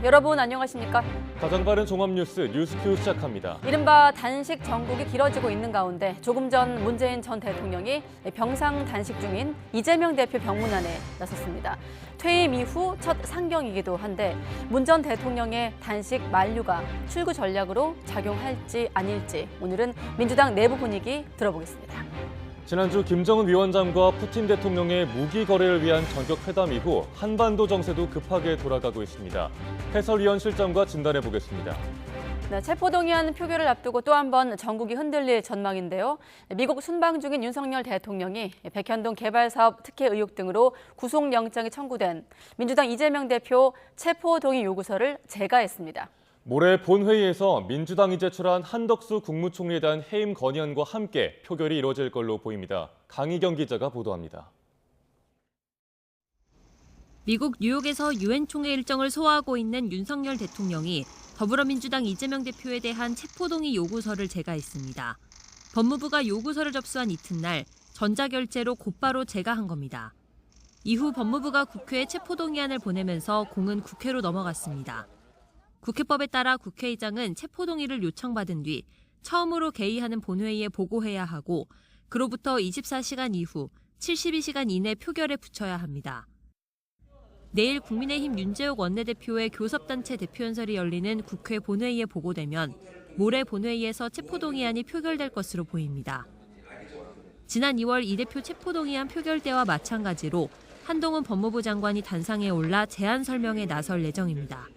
네, 여러분 안녕하십니까? 가장 빠른 종합뉴스 뉴스큐 시작합니다. 이른바 단식 정국이 길어지고 있는 가운데 조금 전 문재인 전 대통령이 병상 단식 중인 이재명 대표 병문안에 나섰습니다. 퇴임 이후 첫 상경이기도 한데 문 전 대통령의 단식 만류가 출구 전략으로 작용할지 아닐지 오늘은 민주당 내부 분위기 들어보겠습니다. 지난주 김정은 위원장과 푸틴 대통령의 무기 거래를 위한 전격 회담 이후 한반도 정세도 급하게 돌아가고 있습니다. 해설위원 실장과 진단해 보겠습니다. 네, 체포동의안 표결을 앞두고 또 한 번 전국이 흔들릴 전망인데요. 미국 순방 중인 윤석열 대통령이 백현동 개발사업 특혜 의혹 등으로 구속영장이 청구된 민주당 이재명 대표 체포동의 요구서를 제거했습니다. 모레 본회의에서 민주당이 제출한 한덕수 국무총리에 대한 해임 건의안과 함께 표결이 이뤄질 걸로 보입니다. 강희경 기자가 보도합니다. 미국 뉴욕에서 유엔 총회 일정을 소화하고 있는 윤석열 대통령이 더불어민주당 이재명 대표에 대한 체포동의 요구서를 제거했습니다. 법무부가 요구서를 접수한 이튿날 전자결제로 곧바로 제거한 겁니다. 이후 법무부가 국회에 체포동의안을 보내면서 공은 국회로 넘어갔습니다. 국회법에 따라 국회의장은 체포동의를 요청받은 뒤 처음으로 개의하는 본회의에 보고해야 하고 그로부터 24시간 이후 72시간 이내 표결에 붙여야 합니다. 내일 국민의힘 윤재욱 원내대표의 교섭단체 대표연설이 열리는 국회 본회의에 보고되면 모레 본회의에서 체포동의안이 표결될 것으로 보입니다. 지난 2월 이 대표 체포동의안 표결 때와 마찬가지로 한동훈 법무부 장관이 단상에 올라 제안 설명에 나설 예정입니다.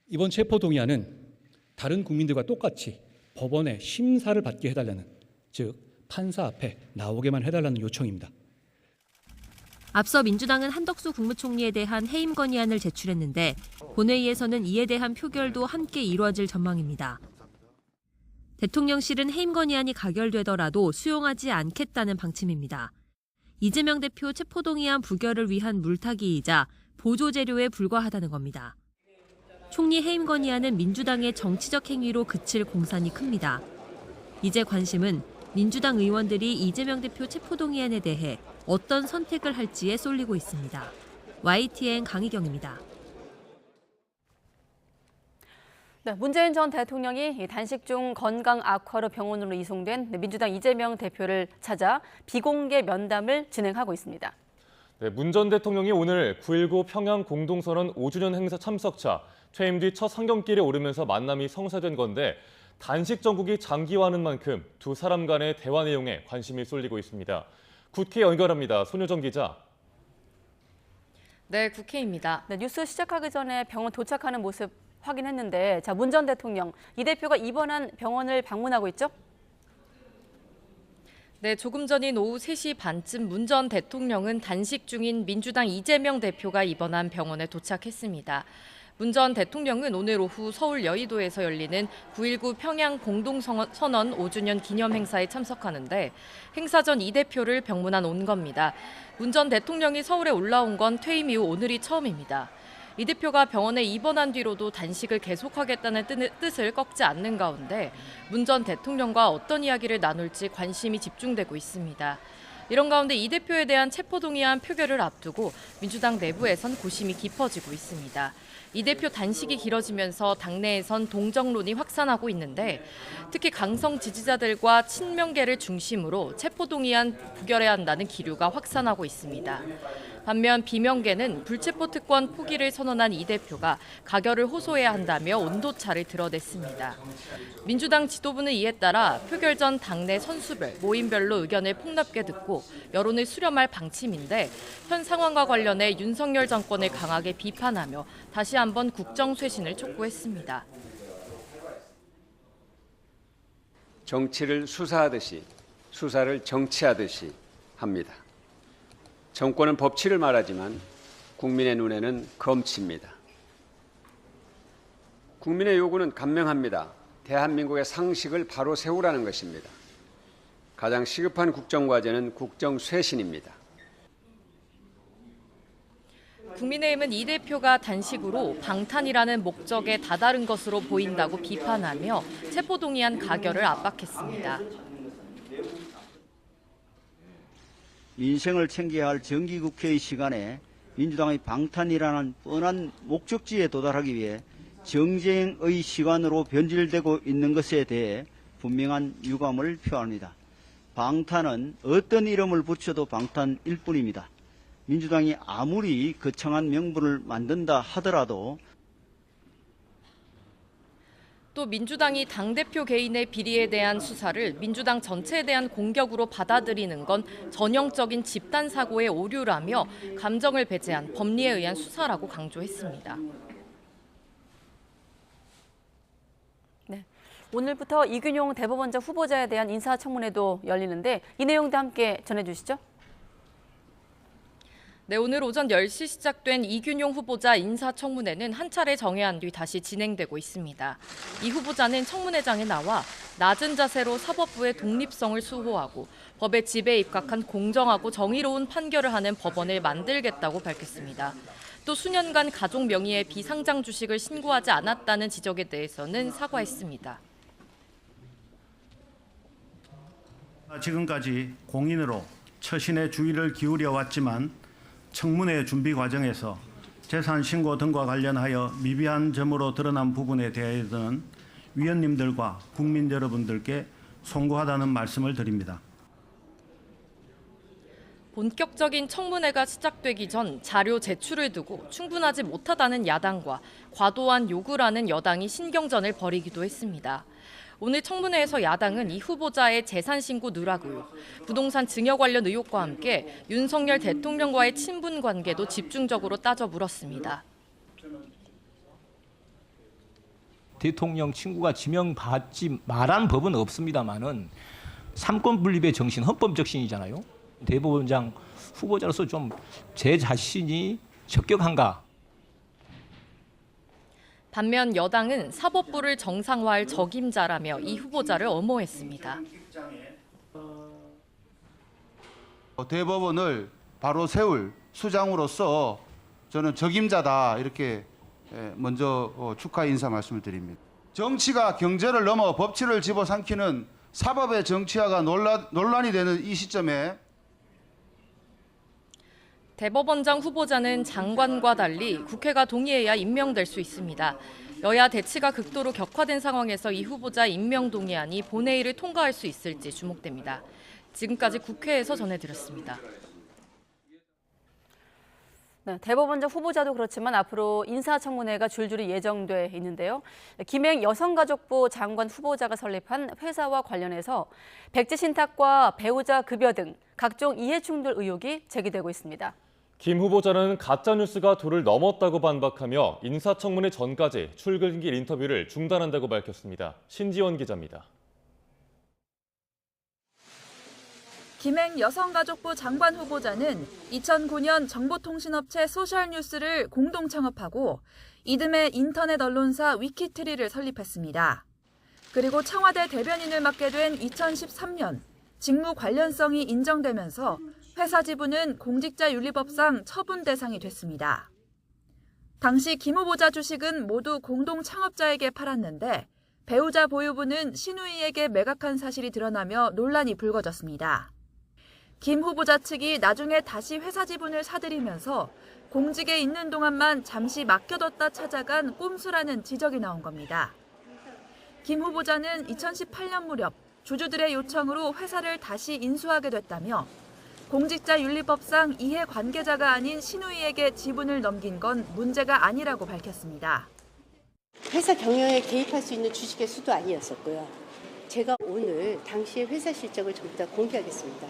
이번 체포동의안은 다른 국민들과 똑같이 법원의 심사를 받게 해달라는, 즉 판사 앞에 나오게만 해달라는 요청입니다. 앞서 민주당은 한덕수 국무총리에 대한 해임 건의안을 제출했는데 본회의에서는 이에 대한 표결도 함께 이루어질 전망입니다. 대통령실은 해임 건의안이 가결되더라도 수용하지 않겠다는 방침입니다. 이재명 대표 체포동의안 부결을 위한 물타기이자 보조 재료에 불과하다는 겁니다. 총리 해임 건의안은 민주당의 정치적 행위로 그칠 공산이 큽니다. 이제 관심은 민주당 의원들이 이재명 대표 체포동의안에 대해 어떤 선택을 할지에 쏠리고 있습니다. YTN 강희경입니다. 네, 문재인 전 대통령이 단식 중 건강 악화로 병원으로 이송된 민주당 이재명 대표를 찾아 비공개 면담을 진행하고 있습니다. 네, 문 전 대통령이 오늘 9.19 평양 공동선언 5주년 행사 참석차 퇴임 뒤 첫 상경길에 오르면서 만남이 성사된 건데 단식 정국이 장기화하는 만큼 두 사람 간의 대화 내용에 관심이 쏠리고 있습니다. 국회 연결합니다. 손효정 기자. 네, 국회입니다. 네, 뉴스 시작하기 전에 병원 도착하는 모습 확인했는데 문 전 대통령, 이 대표가 입원한 병원을 방문하고 있죠? 네, 조금 전인 오후 3시 반쯤 문 전 대통령은 단식 중인 민주당 이재명 대표가 입원한 병원에 도착했습니다. 문 전 대통령은 오늘 오후 서울 여의도에서 열리는 9.19 평양 공동선언 5주년 기념 행사에 참석하는데 행사 전 이 대표를 병문안 온 겁니다. 문 전 대통령이 서울에 올라온 건 퇴임 이후 오늘이 처음입니다. 이 대표가 병원에 입원한 뒤로도 단식을 계속하겠다는 뜻을 꺾지 않는 가운데 문 전 대통령과 어떤 이야기를 나눌지 관심이 집중되고 있습니다. 이런 가운데 이 대표에 대한 체포동의안 표결을 앞두고 민주당 내부에선 고심이 깊어지고 있습니다. 이 대표 단식이 길어지면서 당내에선 동정론이 확산하고 있는데 특히 강성 지지자들과 친명계를 중심으로 체포동의안 부결해야 한다는 기류가 확산하고 있습니다. 반면 비명계는 불체포 특권 포기를 선언한 이 대표가 가결을 호소해야 한다며 온도차를 드러냈습니다. 민주당 지도부는 이에 따라 표결 전 당내 선수별, 모임별로 의견을 폭넓게 듣고 여론을 수렴할 방침인데 현 상황과 관련해 윤석열 정권을 강하게 비판하며 다시 한번 국정쇄신을 촉구했습니다. 정치를 수사하듯이 수사를 정치하듯이 합니다. 정권은 법치를 말하지만 국민의 눈에는 검치입니다. 국민의 요구는 간명합니다. 대한민국의 상식을 바로 세우라는 것입니다. 가장 시급한 국정과제는 국정쇄신입니다. 국민의힘은 이 대표가 단식으로 방탄이라는 목적에 다다른 것으로 보인다고 비판하며 체포동의안 가결을 압박했습니다. 민생을 챙겨야 할 정기국회의 시간에 민주당의 방탄이라는 뻔한 목적지에 도달하기 위해 정쟁의 시간으로 변질되고 있는 것에 대해 분명한 유감을 표합니다. 방탄은 어떤 이름을 붙여도 방탄일 뿐입니다. 민주당이 아무리 거창한 명분을 만든다 하더라도 또 민주당이 당대표 개인의 비리에 대한 수사를 민주당 전체에 대한 공격으로 받아들이는 건 전형적인 집단 사고의 오류라며 감정을 배제한 법리에 의한 수사라고 강조했습니다. 네. 오늘부터 이균용 대법원장 후보자에 대한 인사청문회도 열리는데 이 내용도 함께 전해주시죠. 네, 오늘 오전 10시 시작된 이균용 후보자 인사청문회는 한 차례 정회한 뒤 다시 진행되고 있습니다. 이 후보자는 청문회장에 나와 낮은 자세로 사법부의 독립성을 수호하고 법의 지배에 입각한 공정하고 정의로운 판결을 하는 법원을 만들겠다고 밝혔습니다. 또 수년간 가족 명의의 비상장 주식을 신고하지 않았다는 지적에 대해서는 사과했습니다. 지금까지 공인으로 처신에 주의를 기울여 왔지만 청문회 준비 과정에서 재산 신고 등과 관련하여 미비한 점으로 드러난 부분에 대해서는 위원님들과 국민 여러분들께 송구하다는 말씀을 드립니다. 본격적인 청문회가 시작되기 전 자료 제출을 두고 충분하지 못하다는 야당과 과도한 요구라는 여당이 신경전을 벌이기도 했습니다. 오늘 청문회에서 야당은 이 후보자의 재산 신고 누락 의혹, 부동산 증여 관련 의혹과 함께 윤석열 대통령과의 친분 관계도 집중적으로 따져 물었습니다. 대통령 친구가 지명받지 말한 법은 없습니다만은 삼권 분립의 정신, 헌법 정신이잖아요. 대법원장 후보자로서 좀 제 자신이 적격한가? 반면 여당은 사법부를 정상화할 적임자라며 이 후보자를 엄호했습니다. 대법원을 바로 세울 수장으로서 저는 적임자다 이렇게 먼저 축하 인사 말씀을 드립니다. 정치가 경제를 넘어 법치를 집어삼키는 사법의 정치화가 논란이 되는 이 시점에 대법원장 후보자는 장관과 달리 국회가 동의해야 임명될 수 있습니다. 여야 대치가 극도로 격화된 상황에서 이 후보자 임명 동의안이 본회의를 통과할 수 있을지 주목됩니다. 지금까지 국회에서 전해드렸습니다. 네, 대법원장 후보자도 그렇지만 앞으로 인사청문회가 줄줄이 예정돼 있는데요. 김행 여성가족부 장관 후보자가 설립한 회사와 관련해서 백지 신탁과 배우자 급여 등 각종 이해충돌 의혹이 제기되고 있습니다. 김 후보자는 가짜뉴스가 도를 넘었다고 반박하며 인사청문회 전까지 출근길 인터뷰를 중단한다고 밝혔습니다. 신지원 기자입니다. 김행 여성가족부 장관 후보자는 2009년 정보통신업체 소셜뉴스를 공동 창업하고 이듬해 인터넷 언론사 위키트리를 설립했습니다. 그리고 청와대 대변인을 맡게 된 2013년 직무 관련성이 인정되면서 회사 지분은 공직자윤리법상 처분 대상이 됐습니다. 당시 김 후보자 주식은 모두 공동 창업자에게 팔았는데 배우자 보유분은 신우이에게 매각한 사실이 드러나며 논란이 불거졌습니다. 김 후보자 측이 나중에 다시 회사 지분을 사들이면서 공직에 있는 동안만 잠시 맡겨뒀다 찾아간 꼼수라는 지적이 나온 겁니다. 김 후보자는 2018년 무렵 주주들의 요청으로 회사를 다시 인수하게 됐다며 공직자윤리법상 이해관계자가 아닌 신우이에게 지분을 넘긴 건 문제가 아니라고 밝혔습니다. 회사 경영에 개입할 수 있는 주식의 수도 아니었었고요. 제가 오늘 당시의 회사 실적을 전부 다 공개하겠습니다.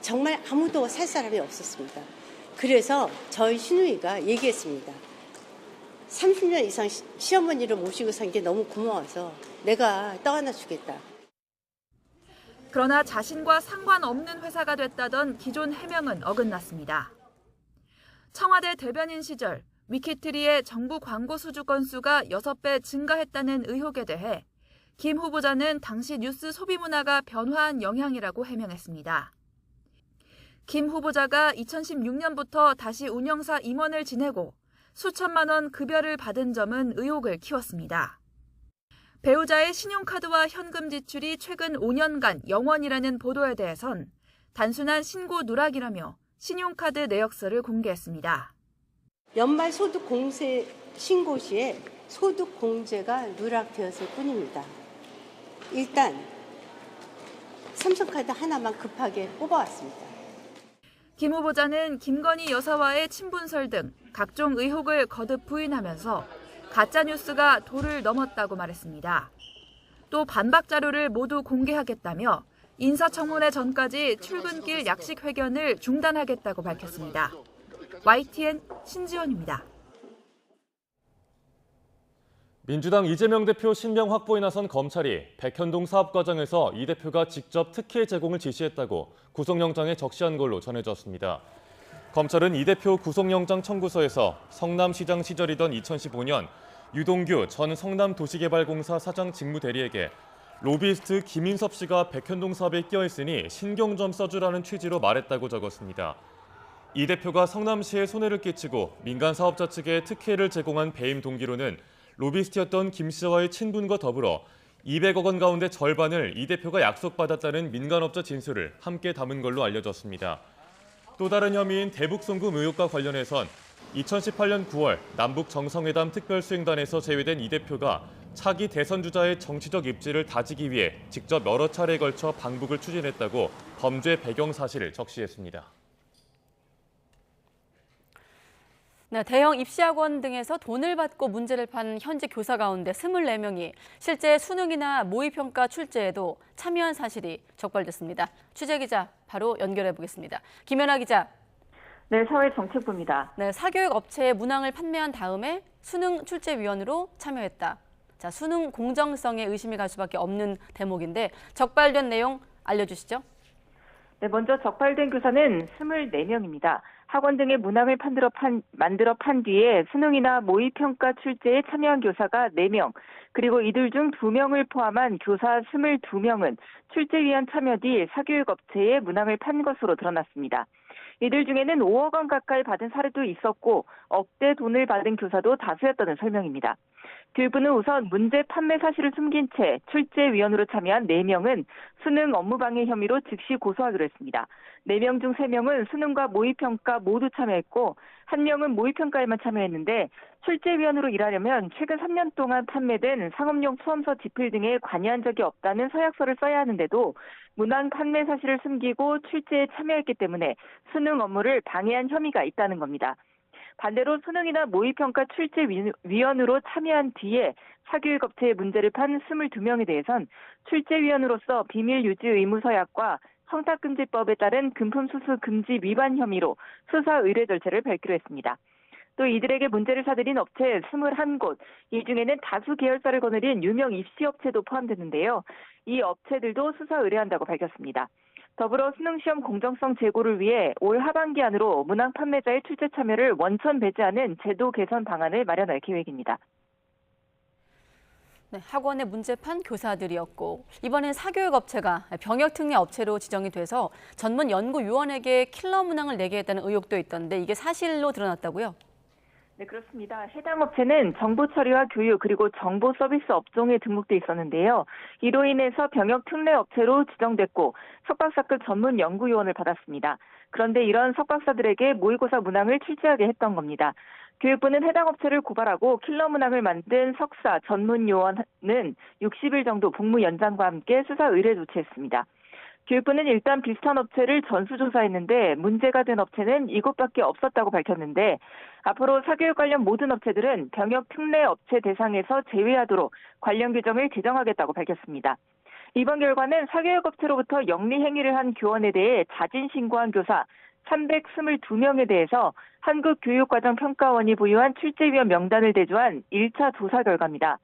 정말 아무도 살 사람이 없었습니다. 그래서 저희 신우이가 얘기했습니다. 30년 이상 시어머니를 모시고 산 게 너무 고마워서 내가 떡 하나 주겠다. 그러나 자신과 상관없는 회사가 됐다던 기존 해명은 어긋났습니다. 청와대 대변인 시절 위키트리의 정부 광고 수주 건수가 6배 증가했다는 의혹에 대해 김 후보자는 당시 뉴스 소비 문화가 변화한 영향이라고 해명했습니다. 김 후보자가 2016년부터 다시 운영사 임원을 지내고 수천만 원 급여를 받은 점은 의혹을 키웠습니다. 배우자의 신용카드와 현금 지출이 최근 5년간 0원이라는 보도에 대해선 단순한 신고 누락이라며 신용카드 내역서를 공개했습니다. 연말 소득 공제 신고 시에 소득 공제가 누락되었을 뿐입니다. 일단 삼성카드 하나만 급하게 뽑아왔습니다. 김 후보자는 김건희 여사와의 친분설 등 각종 의혹을 거듭 부인하면서 가짜뉴스가 도를 넘었다고 말했습니다. 또 반박 자료를 모두 공개하겠다며 인사청문회 전까지 출근길 약식 회견을 중단하겠다고 밝혔습니다. YTN 신지원입니다. 민주당 이재명 대표 신병 확보에 나선 검찰이 백현동 사업 과정에서 이 대표가 직접 특혜 제공을 지시했다고 구속영장에 적시한 걸로 전해졌습니다. 검찰은 이 대표 구속영장 청구서에서 성남시장 시절이던 2015년 유동규 전 성남도시개발공사 사장 직무대리에게 로비스트 김인섭 씨가 백현동 사업에 끼어있으니 신경 좀 써주라는 취지로 말했다고 적었습니다. 이 대표가 성남시에 손해를 끼치고 민간 사업자 측에 특혜를 제공한 배임 동기로는 로비스트였던 김 씨와의 친분과 더불어 200억 원 가운데 절반을 이 대표가 약속받았다는 민간업자 진술을 함께 담은 걸로 알려졌습니다. 또 다른 혐의인 대북송금 의혹과 관련해선 2018년 9월 남북 정상회담 특별수행단에서 제외된 이 대표가 차기 대선 주자의 정치적 입지를 다지기 위해 직접 여러 차례에 걸쳐 방북을 추진했다고 범죄 배경 사실을 적시했습니다. 네, 대형 입시학원 등에서 돈을 받고 문제를 판 현직 교사 가운데 24명이 실제 수능이나 모의평가 출제에도 참여한 사실이 적발됐습니다. 취재기자 바로 연결해 보겠습니다. 김연아 기자. 네, 사회정책부입니다. 네, 사교육 업체에 문항을 판매한 다음에 수능 출제위원으로 참여했다. 자, 수능 공정성에 의심이 갈 수밖에 없는 대목인데 적발된 내용 알려주시죠. 네, 먼저 적발된 교사는 24명입니다. 학원 등의 문항을 만들어 판 뒤에 수능이나 모의평가 출제에 참여한 교사가 4명, 그리고 이들 중 2명을 포함한 교사 22명은 출제위원 참여 뒤 사교육 업체에 문항을 판 것으로 드러났습니다. 이들 중에는 5억 원 가까이 받은 사례도 있었고 억대 돈을 받은 교사도 다수였다는 설명입니다. 교육부는 우선 문제 판매 사실을 숨긴 채 출제위원으로 참여한 4명은 수능 업무방해 혐의로 즉시 고소하기로 했습니다. 4명 중 3명은 수능과 모의평가 모두 참여했고 1명은 모의평가에만 참여했는데 출제위원으로 일하려면 최근 3년 동안 판매된 상업용 수험서 지필 등에 관여한 적이 없다는 서약서를 써야 하는데도 문항 판매 사실을 숨기고 출제에 참여했기 때문에 수능 업무를 방해한 혐의가 있다는 겁니다. 반대로 수능이나 모의평가 출제위원으로 참여한 뒤에 사교육업체에 문제를 판 22명에 대해선 출제위원으로서 비밀 유지 의무 서약과 청탁금지법에 따른 금품 수수 금지 위반 혐의로 수사 의뢰 절차를 밟기로 했습니다. 또 이들에게 문제를 사들인 업체 21곳, 이 중에는 다수 계열사를 거느린 유명 입시업체도 포함됐는데요. 이 업체들도 수사 의뢰한다고 밝혔습니다. 더불어 수능시험 공정성 제고를 위해 올 하반기 안으로 문항 판매자의 출제 참여를 원천 배제하는 제도 개선 방안을 마련할 계획입니다. 네, 학원에 문제판 교사들이었고 이번엔 사교육업체가 병역특례 업체로 지정이 돼서 전문 연구위원에게 킬러 문항을 내게 했다는 의혹도 있던데 이게 사실로 드러났다고요? 네, 그렇습니다. 해당 업체는 정보 처리와 교육 그리고 정보 서비스 업종에 등록돼 있었는데요. 이로 인해서 병역 특례 업체로 지정됐고 석박사급 전문 연구요원을 받았습니다. 그런데 이런 석박사들에게 모의고사 문항을 출제하게 했던 겁니다. 교육부는 해당 업체를 고발하고 킬러 문항을 만든 석사 전문 요원은 60일 정도 복무 연장과 함께 수사 의뢰 조치했습니다. 교육부는 일단 비슷한 업체를 전수조사했는데 문제가 된 업체는 이곳밖에 없었다고 밝혔는데 앞으로 사교육 관련 모든 업체들은 병역 특례 업체 대상에서 제외하도록 관련 규정을 제정하겠다고 밝혔습니다. 이번 결과는 사교육 업체로부터 영리 행위를 한 교원에 대해 자진 신고한 교사 322명에 대해서 한국교육과정평가원이 보유한 출제위원 명단을 대조한 1차 조사 결과입니다.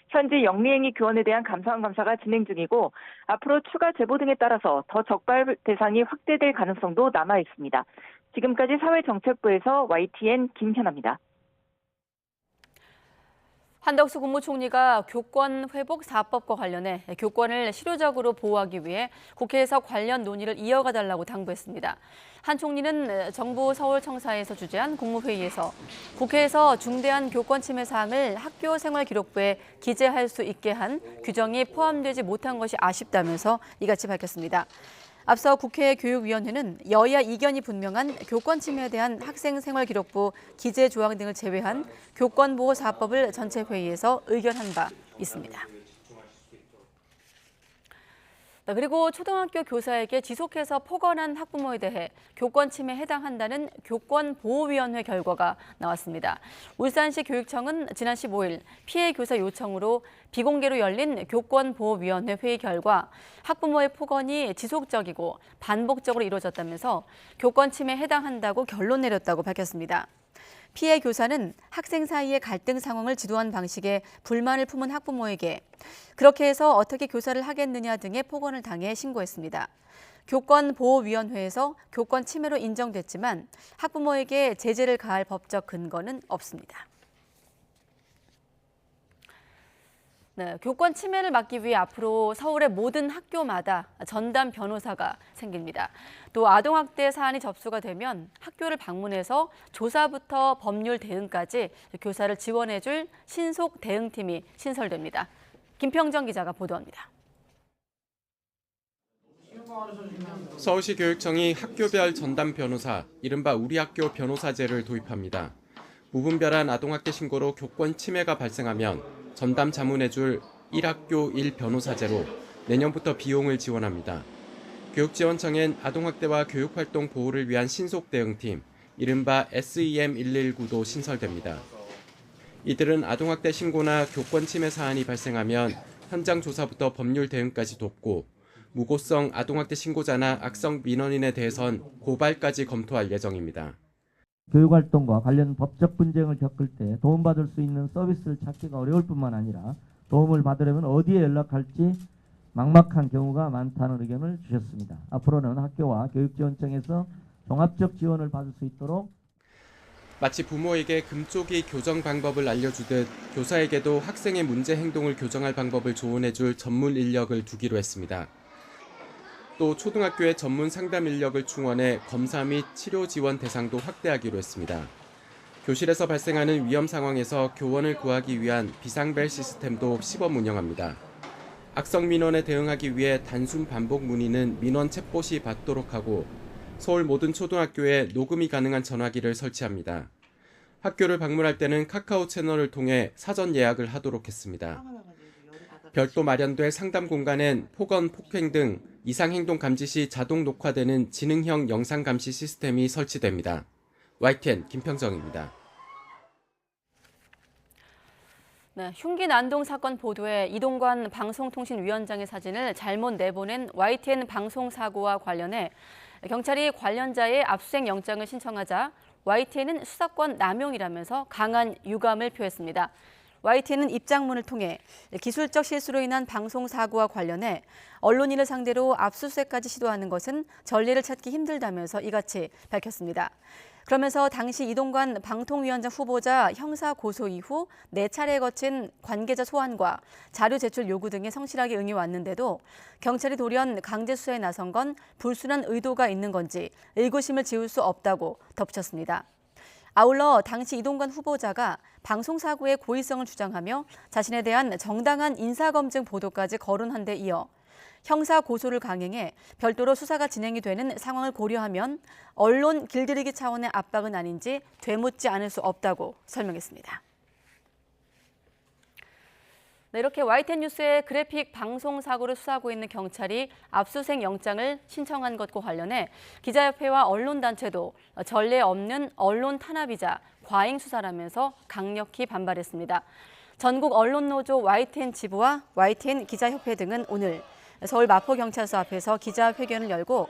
현재 영리행위 교원에 대한 감사원 감사가 진행 중이고 앞으로 추가 제보 등에 따라서 더 적발 대상이 확대될 가능성도 남아 있습니다. 지금까지 사회정책부에서 YTN 김현아입니다. 한덕수 국무총리가 교권 회복 4법과 관련해 교권을 실효적으로 보호하기 위해 국회에서 관련 논의를 이어가 달라고 당부했습니다. 한 총리는 정부 서울청사에서 주재한 국무회의에서 국회에서 중대한 교권 침해 사항을 학교 생활 기록부에 기재할 수 있게 한 규정이 포함되지 못한 것이 아쉽다면서 이같이 밝혔습니다. 앞서 국회 교육위원회는 여야 이견이 분명한 교권 침해에 대한 학생생활기록부 기재 조항 등을 제외한 교권보호사법을 전체 회의에서 의결한 바 있습니다. 그리고 초등학교 교사에게 지속해서 폭언한 학부모에 대해 교권 침해에 해당한다는 교권보호위원회 결과가 나왔습니다. 울산시 교육청은 지난 15일 피해 교사 요청으로 비공개로 열린 교권보호위원회 회의 결과 학부모의 폭언이 지속적이고 반복적으로 이루어졌다면서 교권 침해에 해당한다고 결론 내렸다고 밝혔습니다. 피해 교사는 학생 사이의 갈등 상황을 지도한 방식에 불만을 품은 학부모에게 그렇게 해서 어떻게 교사를 하겠느냐 등의 폭언을 당해 신고했습니다. 교권보호위원회에서 교권 침해로 인정됐지만 학부모에게 제재를 가할 법적 근거는 없습니다. 네, 교권 침해를 막기 위해 앞으로 서울의 모든 학교마다 전담 변호사가 생깁니다. 또 아동학대 사안이 접수가 되면 학교를 방문해서 조사부터 법률 대응까지 교사를 지원해줄 신속 대응팀이 신설됩니다. 김평정 기자가 보도합니다. 서울시 교육청이 학교별 전담 변호사, 이른바 우리학교 변호사제를 도입합니다. 무분별한 아동학대 신고로 교권 침해가 발생하면 전담 자문해줄 1학교 1변호사제로 내년부터 비용을 지원합니다. 교육지원청엔 아동학대와 교육활동 보호를 위한 신속대응팀, 이른바 SEM119도 신설됩니다. 이들은 아동학대 신고나 교권 침해 사안이 발생하면 현장 조사부터 법률 대응까지 돕고 무고성 아동학대 신고자나 악성 민원인에 대해선 고발까지 검토할 예정입니다. 교육활동과 관련 법적 분쟁을 겪을 때 도움받을 수 있는 서비스를 찾기가 어려울 뿐만 아니라 도움을 받으려면 어디에 연락할지 막막한 경우가 많다는 의견을 주셨습니다. 앞으로는 학교와 교육지원청에서 종합적 지원을 받을 수 있도록 마치 부모에게 금쪽이 교정 방법을 알려주듯 교사에게도 학생의 문제 행동을 교정할 방법을 조언해줄 전문 인력을 두기로 했습니다. 또 초등학교의 전문 상담 인력을 충원해 검사 및 치료 지원 대상도 확대하기로 했습니다. 교실에서 발생하는 위험 상황에서 교원을 구하기 위한 비상벨 시스템도 시범 운영합니다. 악성 민원에 대응하기 위해 단순 반복 문의는 민원 체포 시 받도록 하고 서울 모든 초등학교에 녹음이 가능한 전화기를 설치합니다. 학교를 방문할 때는 카카오 채널을 통해 사전 예약을 하도록 했습니다. 별도 마련될 상담 공간엔 폭언, 폭행 등 이상행동 감지 시 자동 녹화되는 지능형 영상 감시 시스템이 설치됩니다. YTN 김평정입니다. 네, 흉기 난동 사건 보도에 이동관 방송통신위원장의 사진을 잘못 내보낸 YTN 방송사고와 관련해 경찰이 관련자의 압수수색 영장을 신청하자 YTN은 수사권 남용이라면서 강한 유감을 표했습니다. YTN은 입장문을 통해 기술적 실수로 인한 방송사고와 관련해 언론인을 상대로 압수수색까지 시도하는 것은 전례를 찾기 힘들다면서 이같이 밝혔습니다. 그러면서 당시 이동관 방통위원장 후보자 형사 고소 이후 4차례에 거친 관계자 소환과 자료 제출 요구 등에 성실하게 응해왔는데도 경찰이 돌연 강제 수사에 나선 건 불순한 의도가 있는 건지 의구심을 지울 수 없다고 덧붙였습니다. 아울러 당시 이동관 후보자가 방송사고의 고의성을 주장하며 자신에 대한 정당한 인사검증 보도까지 거론한 데 이어 형사 고소를 강행해 별도로 수사가 진행이 되는 상황을 고려하면 언론 길들이기 차원의 압박은 아닌지 되묻지 않을 수 없다고 설명했습니다. 네, 이렇게 YTN 뉴스의 그래픽 방송 사고를 수사하고 있는 경찰이 압수수색 영장을 신청한 것과 관련해 기자협회와 언론단체도 전례 없는 언론 탄압이자 과잉 수사라면서 강력히 반발했습니다. 전국 언론노조 YTN 지부와 YTN 기자협회 등은 오늘 서울 마포경찰서 앞에서 기자회견을 열고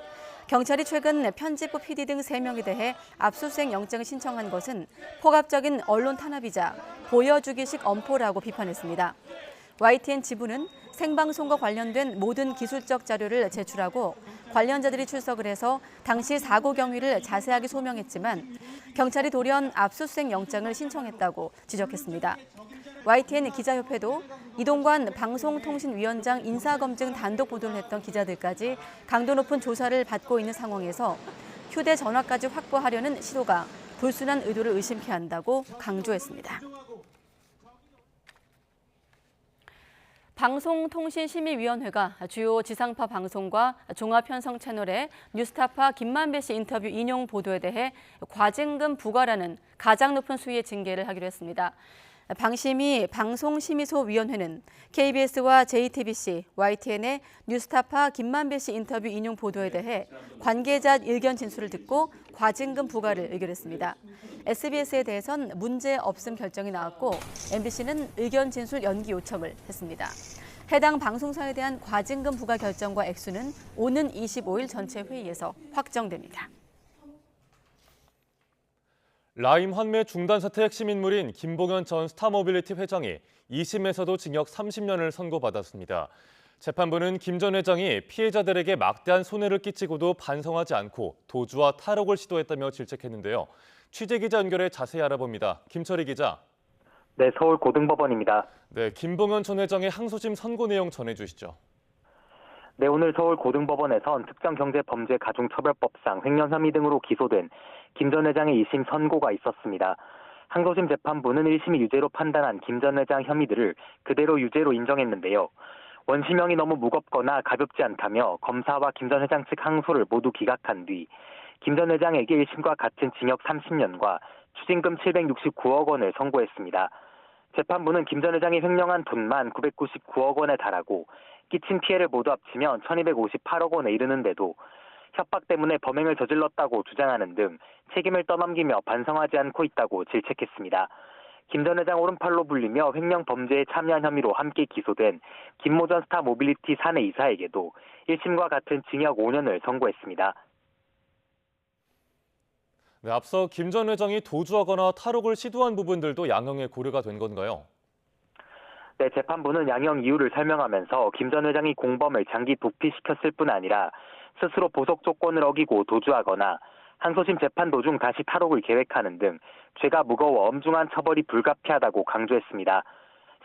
경찰이 최근 편집부 PD 등 3명에 대해 압수수색 영장을 신청한 것은 폭압적인 언론 탄압이자 보여주기식 엄포라고 비판했습니다. YTN 지부는 생방송과 관련된 모든 기술적 자료를 제출하고 관련자들이 출석을 해서 당시 사고 경위를 자세하게 소명했지만 경찰이 돌연 압수수색 영장을 신청했다고 지적했습니다. YTN 기자협회도 이동관 방송통신위원장 인사검증 단독 보도를 했던 기자들까지 강도 높은 조사를 받고 있는 상황에서 휴대전화까지 확보하려는 시도가 불순한 의도를 의심케 한다고 강조했습니다. 방송통신심의위원회가 주요 지상파 방송과 종합편성 채널의 뉴스타파 김만배 씨 인터뷰 인용 보도에 대해 과징금 부과라는 가장 높은 수위의 징계를 하기로 했습니다. 방심위 방송심의소위원회는 KBS와 JTBC, YTN의 뉴스타파 김만배 씨 인터뷰 인용 보도에 대해 관계자 의견 진술을 듣고 과징금 부과를 의결했습니다. SBS에 대해선 문제 없음 결정이 나왔고 MBC는 의견 진술 연기 요청을 했습니다. 해당 방송사에 대한 과징금 부과 결정과 액수는 오는 25일 전체 회의에서 확정됩니다. 라임 환매 중단 사태 핵심 인물인 김봉현 전 스타모빌리티 회장이 2심에서도 징역 30년을 선고받았습니다. 재판부는 김 전 회장이 피해자들에게 막대한 손해를 끼치고도 반성하지 않고 도주와 탈옥을 시도했다며 질책했는데요. 취재기자 연결해 자세히 알아봅니다. 김철희 기자. 네, 서울고등법원입니다. 네, 김봉현 전 회장의 항소심 선고 내용 전해주시죠. 네, 오늘 서울고등법원에선 특정경제범죄가중처벌법상 횡령 혐의 등으로 기소된 김 전 회장의 2심 선고가 있었습니다. 항소심 재판부는 1심이 유죄로 판단한 김 전 회장 혐의들을 그대로 유죄로 인정했는데요. 원심형이 너무 무겁거나 가볍지 않다며 검사와 김 전 회장 측 항소를 모두 기각한 뒤 김 전 회장에게 1심과 같은 징역 30년과 추징금 769억 원을 선고했습니다. 재판부는 김 전 회장이 횡령한 돈만 999억 원에 달하고 끼친 피해를 모두 합치면 1258억 원에 이르는데도 협박 때문에 범행을 저질렀다고 주장하는 등 책임을 떠넘기며 반성하지 않고 있다고 질책했습니다. 김 전 회장 오른팔로 불리며 횡령 범죄에 참여한 혐의로 함께 기소된 김모 전 스타모빌리티 사내 이사에게도 1심과 같은 징역 5년을 선고했습니다. 네, 앞서 김 전 회장이 도주하거나 탈옥을 시도한 부분들도 양형에 고려가 된 건가요? 네, 재판부는 양형 이유를 설명하면서 김 전 회장이 공범을 장기 도피시켰을 뿐 아니라 스스로 보석 조건을 어기고 도주하거나 항소심 재판 도중 다시 탈옥을 계획하는 등 죄가 무거워 엄중한 처벌이 불가피하다고 강조했습니다.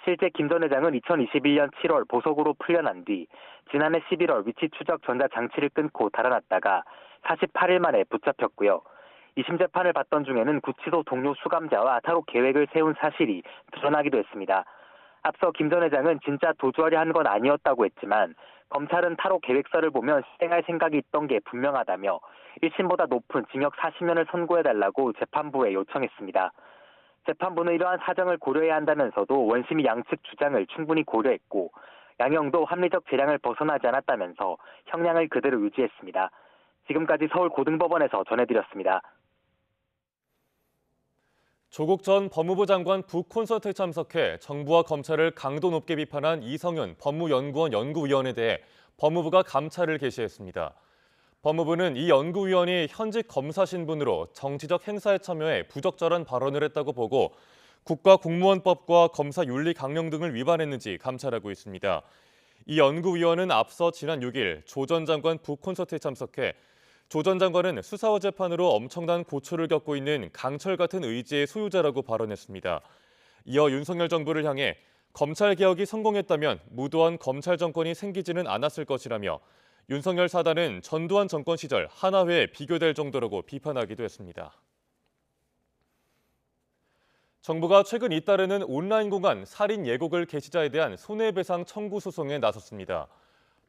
실제 김 전 회장은 2021년 7월 보석으로 풀려난 뒤 지난해 11월 위치 추적 전자장치를 끊고 달아났다가 48일 만에 붙잡혔고요. 2심 재판을 받던 중에는 구치소 동료 수감자와 탈옥 계획을 세운 사실이 드러나기도 했습니다. 앞서 김 전 회장은 진짜 도주하려 한 건 아니었다고 했지만 검찰은 탈옥 계획서를 보면 실행할 생각이 있던 게 분명하다며 1심보다 높은 징역 40년을 선고해달라고 재판부에 요청했습니다. 재판부는 이러한 사정을 고려해야 한다면서도 원심이 양측 주장을 충분히 고려했고 양형도 합리적 재량을 벗어나지 않았다면서 형량을 그대로 유지했습니다. 지금까지 서울고등법원에서 전해드렸습니다. 조국 전 법무부 장관 북콘서트에 참석해 정부와 검찰을 강도 높게 비판한 이성윤 법무연구원 연구위원에 대해 법무부가 감찰을 개시했습니다. 법무부는 이 연구위원이 현직 검사 신분으로 정치적 행사에 참여해 부적절한 발언을 했다고 보고 국가공무원법과 검사윤리 강령 등을 위반했는지 감찰하고 있습니다. 이 연구위원은 앞서 지난 6일 조 전 장관 북콘서트에 참석해 조 전 장관은 수사와 재판으로 엄청난 고초를 겪고 있는 강철 같은 의지의 소유자라고 발언했습니다. 이어 윤석열 정부를 향해 검찰개혁이 성공했다면 무도한 검찰 정권이 생기지는 않았을 것이라며 윤석열 사단은 전두환 정권 시절 하나회에 비교될 정도라고 비판하기도 했습니다. 정부가 최근 잇따르는 온라인 공간 살인 예고글 게시자에 대한 손해배상 청구 소송에 나섰습니다.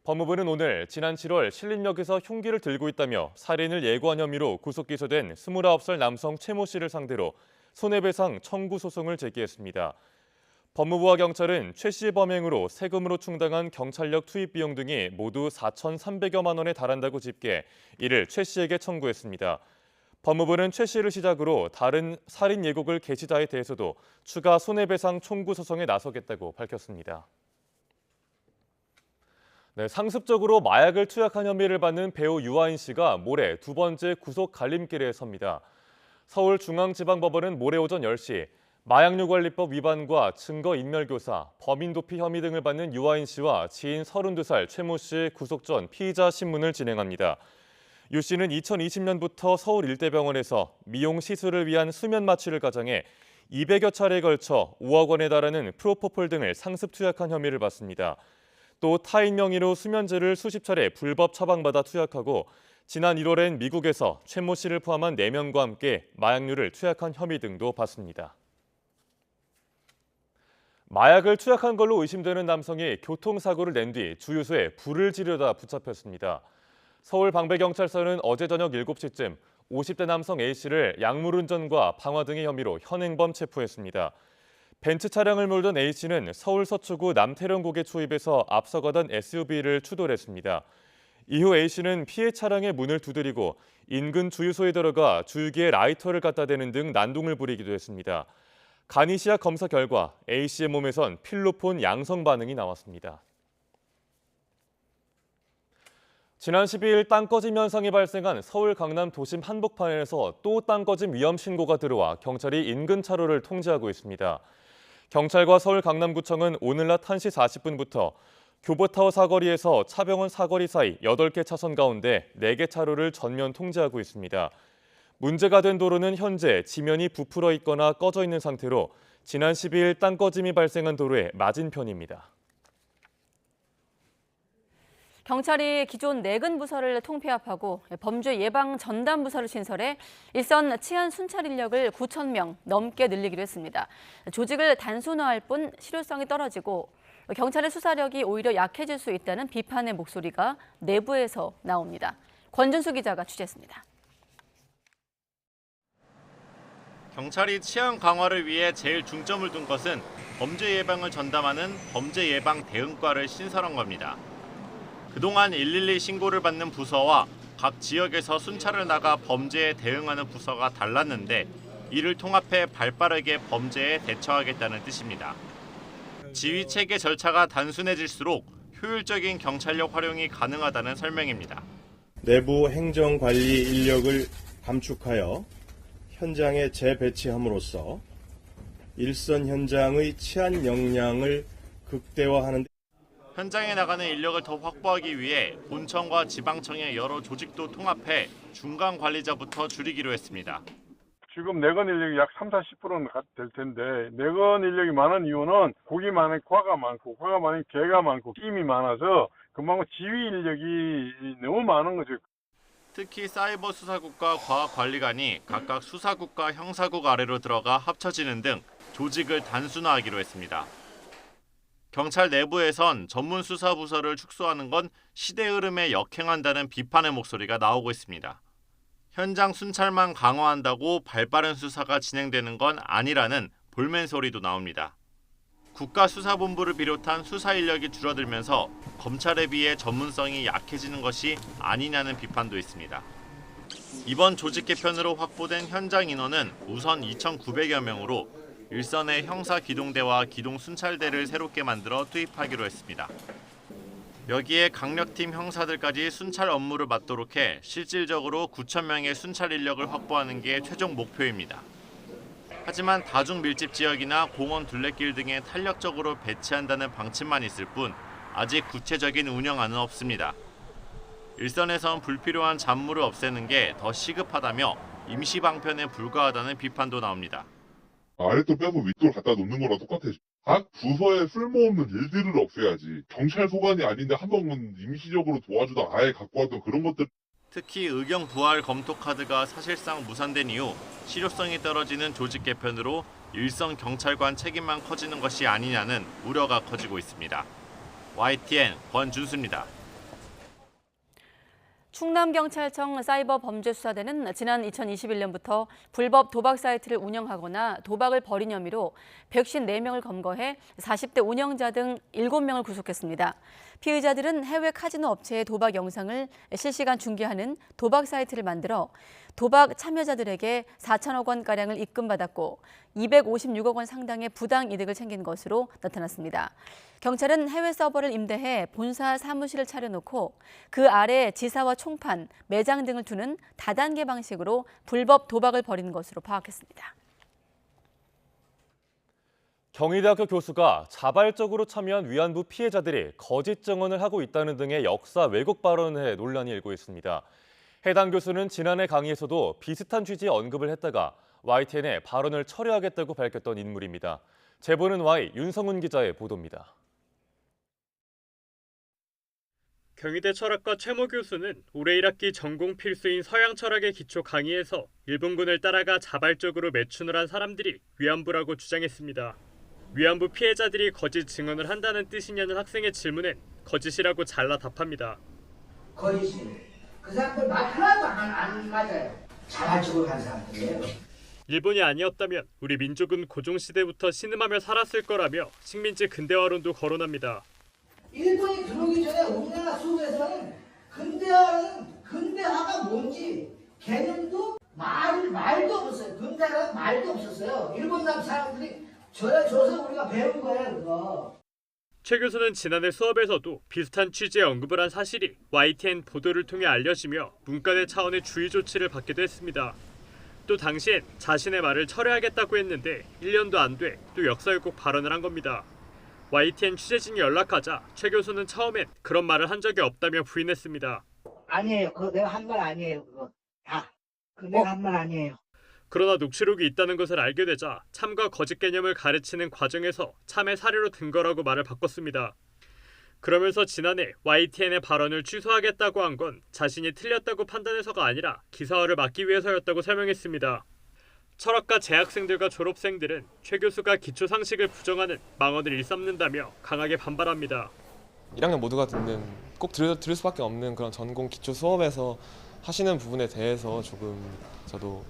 법무부는 오늘 지난 7월 신림역에서 흉기를 들고 있다며 살인을 예고한 혐의로 구속 기소된 29살 남성 최 모 씨를 상대로 손해배상 청구 소송을 제기했습니다. 법무부와 경찰은 최 씨의 범행으로 세금으로 충당한 경찰력 투입 비용 등이 모두 4,300여만 원에 달한다고 집계, 이를 최 씨에게 청구했습니다. 법무부는 최 씨를 시작으로 다른 살인 예고글 게시자에 대해서도 추가 손해배상 청구 소송에 나서겠다고 밝혔습니다. 네, 상습적으로 마약을 투약한 혐의를 받는 배우 유아인 씨가 모레 두 번째 구속 갈림길에 섭니다. 서울중앙지방법원은 모레 오전 10시 마약류관리법 위반과 증거인멸교사, 범인도피 혐의 등을 받는 유아인 씨와 지인 32살 최 모 씨 구속 전 피의자 신문을 진행합니다. 유 씨는 2020년부터 서울 일대병원에서 미용 시술을 위한 수면 마취를 가장해 200여 차례에 걸쳐 5억 원에 달하는 프로포폴 등을 상습 투약한 혐의를 받습니다. 또 타인 명의로 수면제를 수십 차례 불법 처방받아 투약하고 지난 1월엔 미국에서 최 모 씨를 포함한 4명과 함께 마약류를 투약한 혐의 등도 받습니다. 마약을 투약한 걸로 의심되는 남성이 교통사고를 낸 뒤 주유소에 불을 지르다 붙잡혔습니다. 서울 방배경찰서는 어제 저녁 7시쯤 50대 남성 A씨를 약물운전과 방화 등의 혐의로 현행범 체포했습니다. 벤츠 차량을 몰던 A씨는 서울 서초구 남태령곡에 초입해서 앞서가던 SUV를 추돌했습니다. 이후 A씨는 피해 차량의 문을 두드리고 인근 주유소에 들어가 주유기에 라이터를 갖다 대는 등 난동을 부리기도 했습니다. 간이시약 검사 결과 A씨의 몸에선 필로폰 양성 반응이 나왔습니다. 지난 12일 땅꺼짐 현상이 발생한 서울 강남 도심 한복판에서 또 땅꺼짐 위험 신고가 들어와 경찰이 인근 차로를 통제하고 있습니다. 경찰과 서울 강남구청은 오늘 낮 1시 40분부터 교보타워 사거리에서 차병원 사거리 사이 8개 차선 가운데 4개 차로를 전면 통제하고 있습니다. 문제가 된 도로는 현재 지면이 부풀어 있거나 꺼져 있는 상태로 지난 12일 땅꺼짐이 발생한 도로의 맞은편입니다. 경찰이 기존 내근 부서를 통폐합하고 범죄 예방 전담 부서를 신설해 일선 치안 순찰 인력을 9,000명 넘게 늘리기로 했습니다. 조직을 단순화할 뿐 실효성이 떨어지고 경찰의 수사력이 오히려 약해질 수 있다는 비판의 목소리가 내부에서 나옵니다. 권준수 기자가 취재했습니다. 경찰이 치안 강화를 위해 제일 중점을 둔 것은 범죄 예방을 전담하는 범죄 예방 대응과를 신설한 겁니다. 그동안 112 신고를 받는 부서와 각 지역에서 순찰을 나가 범죄에 대응하는 부서가 달랐는데 이를 통합해 발빠르게 범죄에 대처하겠다는 뜻입니다. 지휘 체계 절차가 단순해질수록 효율적인 경찰력 활용이 가능하다는 설명입니다. 내부 행정관리 인력을 감축하여 현장에 재배치함으로써 일선 현장의 치안 역량을 극대화하는 데 현장에 나가는 인력을 더 확보하기 위해 본청과 지방청의 여러 조직도 통합해 중간 관리자부터 줄이기로 했습니다. 지금 내건 인력이 약 30-40%는 될 텐데 내건 인력이 많은 이유는 고기 많은 과가 많고 과가 많은 개가 많고 팀이 많아서 그만큼 지휘 인력이 너무 많은 거죠. 특히 사이버 수사국과 과학관리관이 각각 수사국과 형사국 아래로 들어가 합쳐지는 등 조직을 단순화하기로 했습니다. 경찰 내부에선 전문 수사 부서를 축소하는 건 시대 흐름에 역행한다는 비판의 목소리가 나오고 있습니다. 현장 순찰만 강화한다고 발빠른 수사가 진행되는 건 아니라는 볼멘 소리도 나옵니다. 국가수사본부를 비롯한 수사 인력이 줄어들면서 검찰에 비해 전문성이 약해지는 것이 아니냐는 비판도 있습니다. 이번 조직 개편으로 확보된 현장 인원은 우선 2,900여 명으로 일선의 형사기동대와 기동순찰대를 새롭게 만들어 투입하기로 했습니다. 여기에 강력팀 형사들까지 순찰 업무를 맡도록 해 실질적으로 9,000명의 순찰 인력을 확보하는 게 최종 목표입니다. 하지만 다중 밀집 지역이나 공원 둘레길 등에 탄력적으로 배치한다는 방침만 있을 뿐 아직 구체적인 운영안은 없습니다. 일선에선 불필요한 잡무를 없애는 게 더 시급하다며 임시 방편에 불과하다는 비판도 나옵니다. 아랫도 빼서 윗돌 갖다 놓는 거랑 똑같아. 각 부서에 쓸모없는 일들을 없애야지. 경찰 소관이 아닌데 한 번은 임시적으로 도와주다 아예 갖고 왔던 그런 것들. 특히 의경 부활 검토 카드가 사실상 무산된 이후 실효성이 떨어지는 조직 개편으로 일선 경찰관 책임만 커지는 것이 아니냐는 우려가 커지고 있습니다. YTN 권준수입니다. 충남경찰청 사이버범죄수사대는 지난 2021년부터 불법 도박 사이트를 운영하거나 도박을 벌인 혐의로 154명을 검거해 40대 운영자 등 7명을 구속했습니다. 피의자들은 해외 카지노 업체의 도박 영상을 실시간 중계하는 도박 사이트를 만들어 도박 참여자들에게 4천억 원가량을 입금받았고 256억 원 상당의 부당 이득을 챙긴 것으로 나타났습니다. 경찰은 해외 서버를 임대해 본사 사무실을 차려놓고 그 아래 지사와 총판, 매장 등을 두는 다단계 방식으로 불법 도박을 벌인 것으로 파악했습니다. 경희대학교 교수가 자발적으로 참여한 위안부 피해자들이 거짓 증언을 하고 있다는 등의 역사 왜곡 발언에 논란이 일고 있습니다. 해당 교수는 지난해 강의에서도 비슷한 취지의 언급을 했다가 YTN에 발언을 철회하겠다고 밝혔던 인물입니다. 제보는 Y 윤성훈 기자의 보도입니다. 경희대 철학과 최모 교수는 올해 1학기 전공 필수인 서양 철학의 기초 강의에서 일본군을 따라가 자발적으로 매춘을 한 사람들이 위안부라고 주장했습니다. 위안부 피해자들이 거짓 증언을 한다는 뜻이냐는 학생의 질문엔 거짓이라고 잘라 답합니다. 거짓이. 그 사람들 말 하나도 안 맞아요. 자발적으로 한 사람들이에요. 일본이 아니었다면 우리 민족은 고종시대부터 신음하며 살았을 거라며 식민지 근대화론도 거론합니다. 일본이 들어오기 전에 우리나라 수도에서는 근대화가 뭔지 개념도 말도 없었어요. 근대화가 말도 없었어요. 일본 사람들이 줘서 우리가 배운 거예요, 그거. 최 교수는 지난해 수업에서도 비슷한 취지의 언급을 한 사실이 YTN 보도를 통해 알려지며 문과대 차원의 주의 조치를 받기도 했습니다. 또 당시엔 자신의 말을 철회하겠다고 했는데 1년도 안 돼 또 역사 왜곡 발언을 한 겁니다. YTN 취재진이 연락하자 최 교수는 처음엔 그런 말을 한 적이 없다며 부인했습니다. 아니에요. 그거 내가 한 말 아니에요. 그거 다. 그거 내가 한 말 아니에요. 그러나 녹취록이 있다는 것을 알게 되자 참과 거짓 개념을 가르치는 과정에서 참의 사례로 든 거라고 말을 바꿨습니다. 그러면서 지난해 YTN의 발언을 취소하겠다고 한 건 자신이 틀렸다고 판단해서가 아니라 기사화를 막기 위해서였다고 설명했습니다. 철학과 재학생들과 졸업생들은 최 교수가 기초 상식을 부정하는 망언을 일삼는다며 강하게 반발합니다. 1학년 모두가 꼭 들을 수밖에 없는 그런 전공 기초 수업에서 하시는 부분에 대해서 조금 저도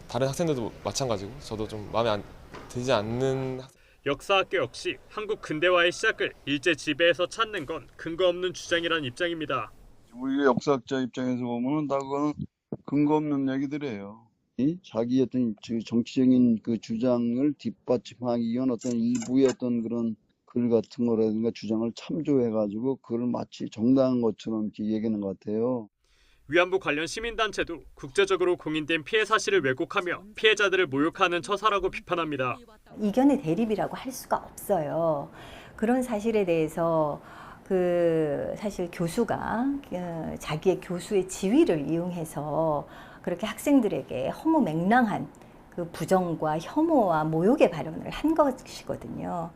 다른 학생들도 마찬가지고 저도 좀 마음에 들지 않는. 역사학계 역시 한국 근대화의 시작을 일제 지배에서 찾는 건 근거 없는 주장이라는 입장입니다. 우리가 역사학자 입장에서 보면은 다 그거는 근거 없는 얘기들이에요. 자기 어떤 정치적인 그 주장을 뒷받침하기 위한 어떤 일부의 어떤 그런 글 같은 거라든가 주장을 참조해가지고 그걸 마치 정당한 것처럼 이렇게 얘기하는 것 같아요. 위안부 관련 시민단체도 국제적으로 공인된 피해 사실을 왜곡하며 피해자들을 모욕하는 처사라고 비판합니다. 이견의 대립이라고 할 수가 없어요. 그런 사실에 대해서 사실 교수가 자기의 교수의 지위를 이용해서 그렇게 학생들에게 허무맹랑한 그 부정과 혐오와 모욕의 발언을 한 것이거든요.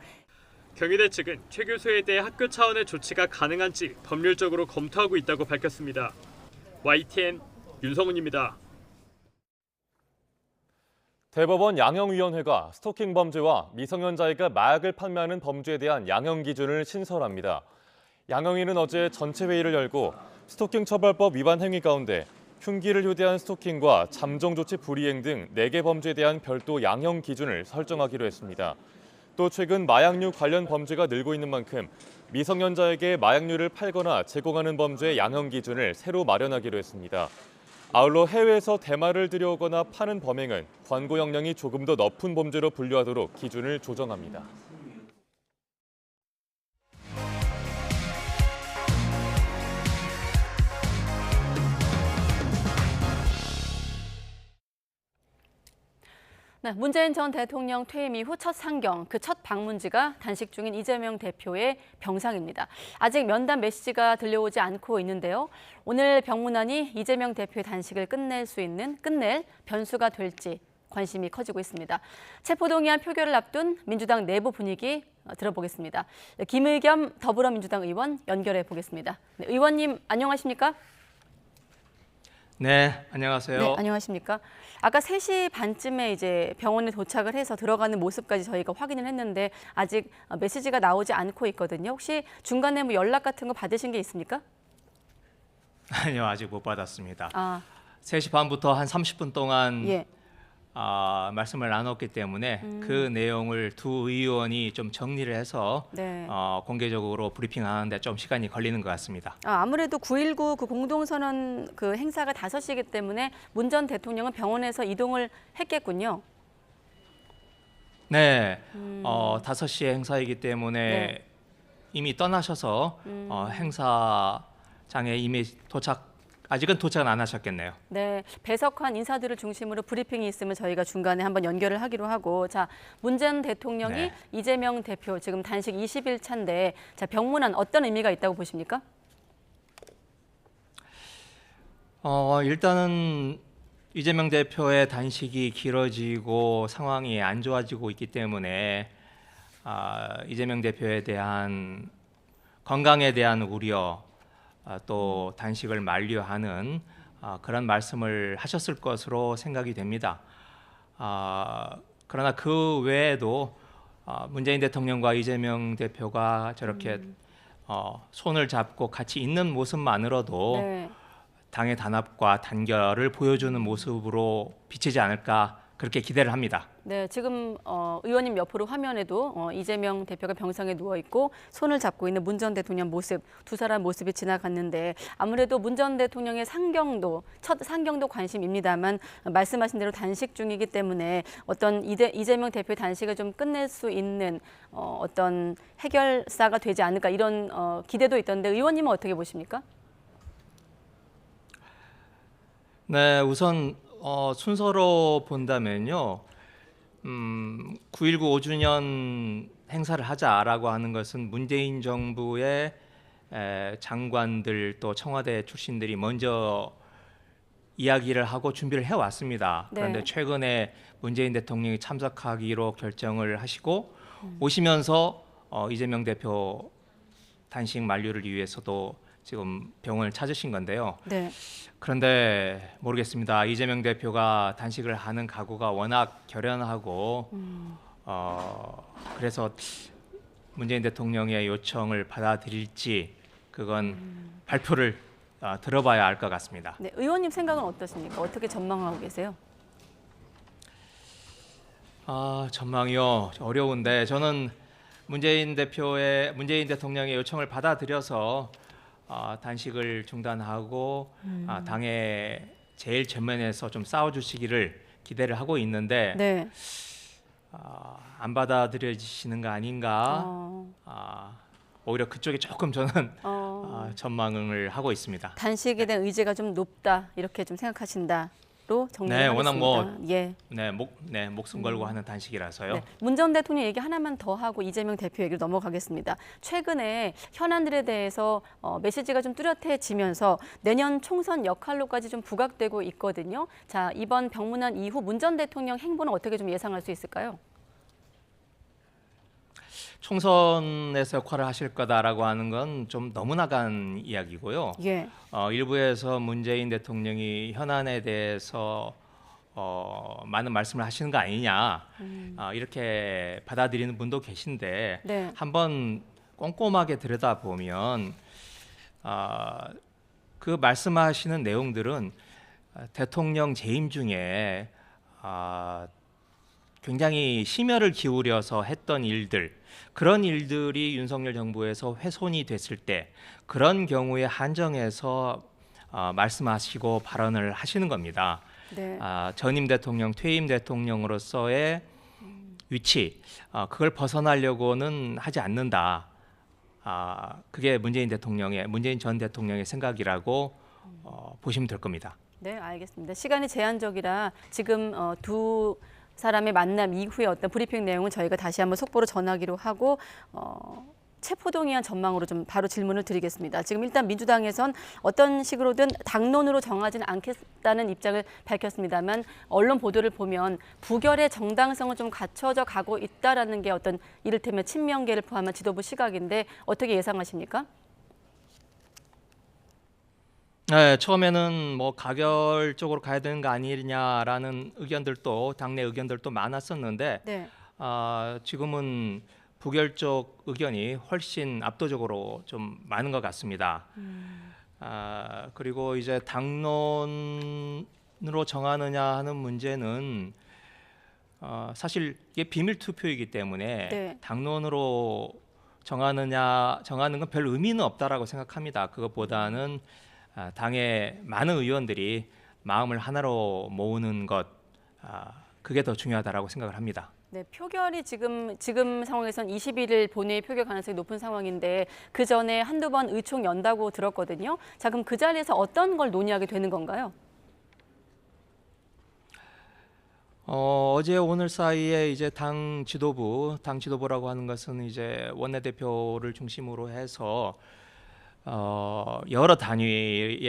경희대 측은 최 교수에 대해 학교 차원의 조치가 가능한지 법률적으로 검토하고 있다고 밝혔습니다. YTN 윤성훈입니다. 대법원 양형위원회가 스토킹 범죄와 미성년자에게 마약을 판매하는 범죄에 대한 양형 기준을 신설합니다. 양형위는 어제 전체 회의를 열고 스토킹 처벌법 위반 행위 가운데 흉기를 휴대한 스토킹과 잠정 조치 불이행 등 4개 범죄에 대한 별도 양형 기준을 설정하기로 했습니다. 또 최근 마약류 관련 범죄가 늘고 있는 만큼 미성년자에게 마약류를 팔거나 제공하는 범죄의 양형 기준을 새로 마련하기로 했습니다. 아울러 해외에서 대마를 들여오거나 파는 범행은 관고 형량이 조금 더 높은 범죄로 분류하도록 기준을 조정합니다. 네, 문재인 전 대통령 퇴임 이후 첫 상경, 그 첫 방문지가 단식 중인 이재명 대표의 병상입니다. 아직 면담 메시지가 들려오지 않고 있는데요. 오늘 병문안이 이재명 대표의 단식을 끝낼 변수가 될지 관심이 커지고 있습니다. 체포동의안 표결을 앞둔 민주당 내부 분위기 들어보겠습니다. 김의겸 더불어민주당 의원 연결해 보겠습니다. 네, 의원님 안녕하십니까? 네, 안녕하세요. 네, 안녕하십니까? 아까 3시 반쯤에 이제 병원에 도착을 해서 들어가는 모습까지 저희가 확인을 했는데 아직 메시지가 나오지 않고 있거든요. 혹시 중간에 뭐 연락 같은 거 받으신 게 있습니까? 아니요, 아직 못 받았습니다. 3시 아. 반부터 한 30분 동안 예. 말씀을 나눴기 때문에 그 내용을 두 의원이 좀 정리를 해서 네. 공개적으로 브리핑하는데 좀 시간이 걸리는 것 같습니다. 아무래도 9.19 그 공동선언 그 행사가 5시이기 때문에 문 전 대통령은 병원에서 이동을 했겠군요. 네, 5시에 행사이기 때문에 네. 이미 떠나셔서 행사장에 이미 아직은 도착은 안 하셨겠네요. 네, 배석한 인사들을 중심으로 브리핑이 있으면 저희가 중간에 한번 연결을 하기로 하고, 자, 문 전 대통령이 네. 이재명 대표 지금 단식 20일 차인데, 자, 병문안 어떤 의미가 있다고 보십니까? 일단은 이재명 대표의 단식이 길어지고 상황이 안 좋아지고 있기 때문에 이재명 대표에 대한 건강에 대한 우려, 또 단식을 만류하는 그런 말씀을 하셨을 것으로 생각이 됩니다. 그러나 그 외에도 문재인 대통령과 이재명 대표가 저렇게 손을 잡고 같이 있는 모습만으로도 네. 당의 단합과 단결을 보여주는 모습으로 비치지 않을까 그렇게 기대를 합니다. 네, 지금 의원님 옆으로 화면에도 이재명 대표가 병상에 누워 있고 손을 잡고 있는 문 전 대통령 모습, 두 사람 모습이 지나갔는데 아무래도 문 전 대통령의 첫 상경도 관심입니다만 말씀하신 대로 단식 중이기 때문에 어떤 이재명 대표의 단식을 좀 끝낼 수 있는 어떤 해결사가 되지 않을까 이런 기대도 있던데 의원님은 어떻게 보십니까? 네, 우선 순서로 본다면요. 9.19 5주년 행사를 하자라고 하는 것은 문재인 정부의 장관들 또 청와대 출신들이 먼저 이야기를 하고 준비를 해왔습니다. 네. 그런데 최근에 문재인 대통령이 참석하기로 결정을 하시고 오시면서 이재명 대표 단식 만류를 위해서도 지금 병원을 찾으신 건데요. 네. 그런데 모르겠습니다. 이재명 대표가 단식을 하는 각오가 워낙 결연하고 그래서 문재인 대통령의 요청을 받아들일지 그건 발표를 들어봐야 알 것 같습니다. 네, 의원님 생각은 어떠십니까? 어떻게 전망하고 계세요? 전망이요. 어려운데 저는 문재인 대통령의 요청을 받아들여서 단식을 중단하고 당의 제일 전면에서 좀 싸워주시기를 기대를 하고 있는데 네. 안 받아들여지시는 거 아닌가 오히려 그쪽에 조금 저는 전망을 하고 있습니다. 단식에 대한 의지가 좀 높다 이렇게 좀 생각하신다로 정리를 하겠습니다. 워낙 목숨 걸고 하는 단식이라서요. 네. 문 전 대통령 얘기 하나만 더 하고 이재명 대표 얘기로 넘어가겠습니다. 최근에 현안들에 대해서 메시지가 좀 뚜렷해지면서 내년 총선 역할로까지 좀 부각되고 있거든요. 자, 이번 병문안 이후 문 전 대통령 행보는 어떻게 좀 예상할 수 있을까요? 총선에서 역할을 하실 거다라고 하는 건 좀 너무 나간 이야기고요. 예. 일부에서 문재인 대통령이 현안에 대해서 많은 말씀을 하시는 거 아니냐 이렇게 받아들이는 분도 계신데 네. 한번 꼼꼼하게 들여다보면 그 말씀하시는 내용들은 대통령 재임 중에 굉장히 심혈을 기울여서 했던 일들 그런 일들이 윤석열 정부에서 훼손이 됐을 때 그런 경우에 한정해서 말씀하시고 발언을 하시는 겁니다. 네. 전임 대통령, 퇴임 대통령으로서의 위치 그걸 벗어나려고는 하지 않는다. 그게 문재인 전 대통령의 생각이라고 보시면 될 겁니다. 네, 알겠습니다. 시간이 제한적이라 지금 두 사람의 만남 이후에 어떤 브리핑 내용은 저희가 다시 한번 속보로 전하기로 하고 체포동의안 전망으로 좀 바로 질문을 드리겠습니다. 지금 일단 민주당에선 어떤 식으로든 당론으로 정하지는 않겠다는 입장을 밝혔습니다만 언론 보도를 보면 부결의 정당성은 좀 갖춰져 가고 있다라는 게 어떤 이를테면 친명계를 포함한 지도부 시각인데 어떻게 예상하십니까? 네, 처음에는 뭐 가결 쪽으로 가야 되는 거 아니냐라는 의견들도 당내 의견들도 많았었는데 네. 지금은 부결 쪽 의견이 훨씬 압도적으로 좀 많은 것 같습니다. 그리고 이제 당론으로 정하느냐 하는 문제는 사실 이게 비밀 투표이기 때문에 네. 당론으로 정하는 건 별 의미는 없다라고 생각합니다. 그것보다는 당의 많은 의원들이 마음을 하나로 모으는 것 그게 더 중요하다라고 생각을 합니다. 네, 표결이 지금 상황에선 21일 본회의 표결 가능성이 높은 상황인데 그 전에 한두 번 의총 연다고 들었거든요. 자, 그럼 그 자리에서 어떤 걸 논의하게 되는 건가요? 어제 오늘 사이에 이제 당 지도부라고 하는 것은 이제 원내대표를 중심으로 해서 여러 단위의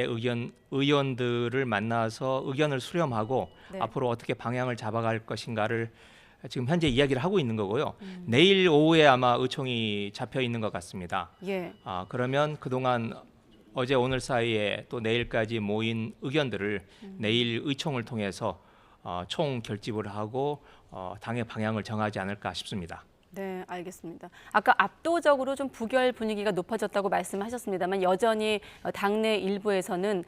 의원들을 만나서 의견을 수렴하고 네. 앞으로 어떻게 방향을 잡아갈 것인가를 지금 현재 이야기를 하고 있는 거고요. 내일 오후에 아마 의총이 잡혀 있는 것 같습니다. 예. 그러면 그동안 어제 오늘 사이에 또 내일까지 모인 의견들을 내일 의총을 통해서 총 결집을 하고 당의 방향을 정하지 않을까 싶습니다. 네, 알겠습니다. 아까 압도적으로 좀 부결 분위기가 높아졌다고 말씀하셨습니다만 여전히 당내 일부에서는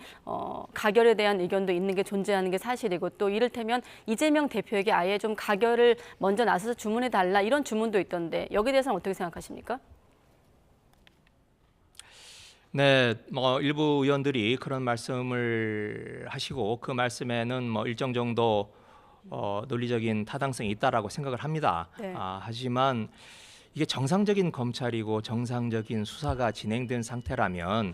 가결에 대한 의견도 있는 게 존재하는 게 사실이고 또 이를테면 이재명 대표에게 아예 좀 가결을 먼저 나서서 주문해 달라 이런 주문도 있던데 여기에 대해서는 어떻게 생각하십니까? 네, 일부 의원들이 그런 말씀을 하시고 그 말씀에는 일정 정도 논리적인 타당성이 있다라고 생각을 합니다. 네. 하지만 이게 정상적인 검찰이고 정상적인 수사가 진행된 상태라면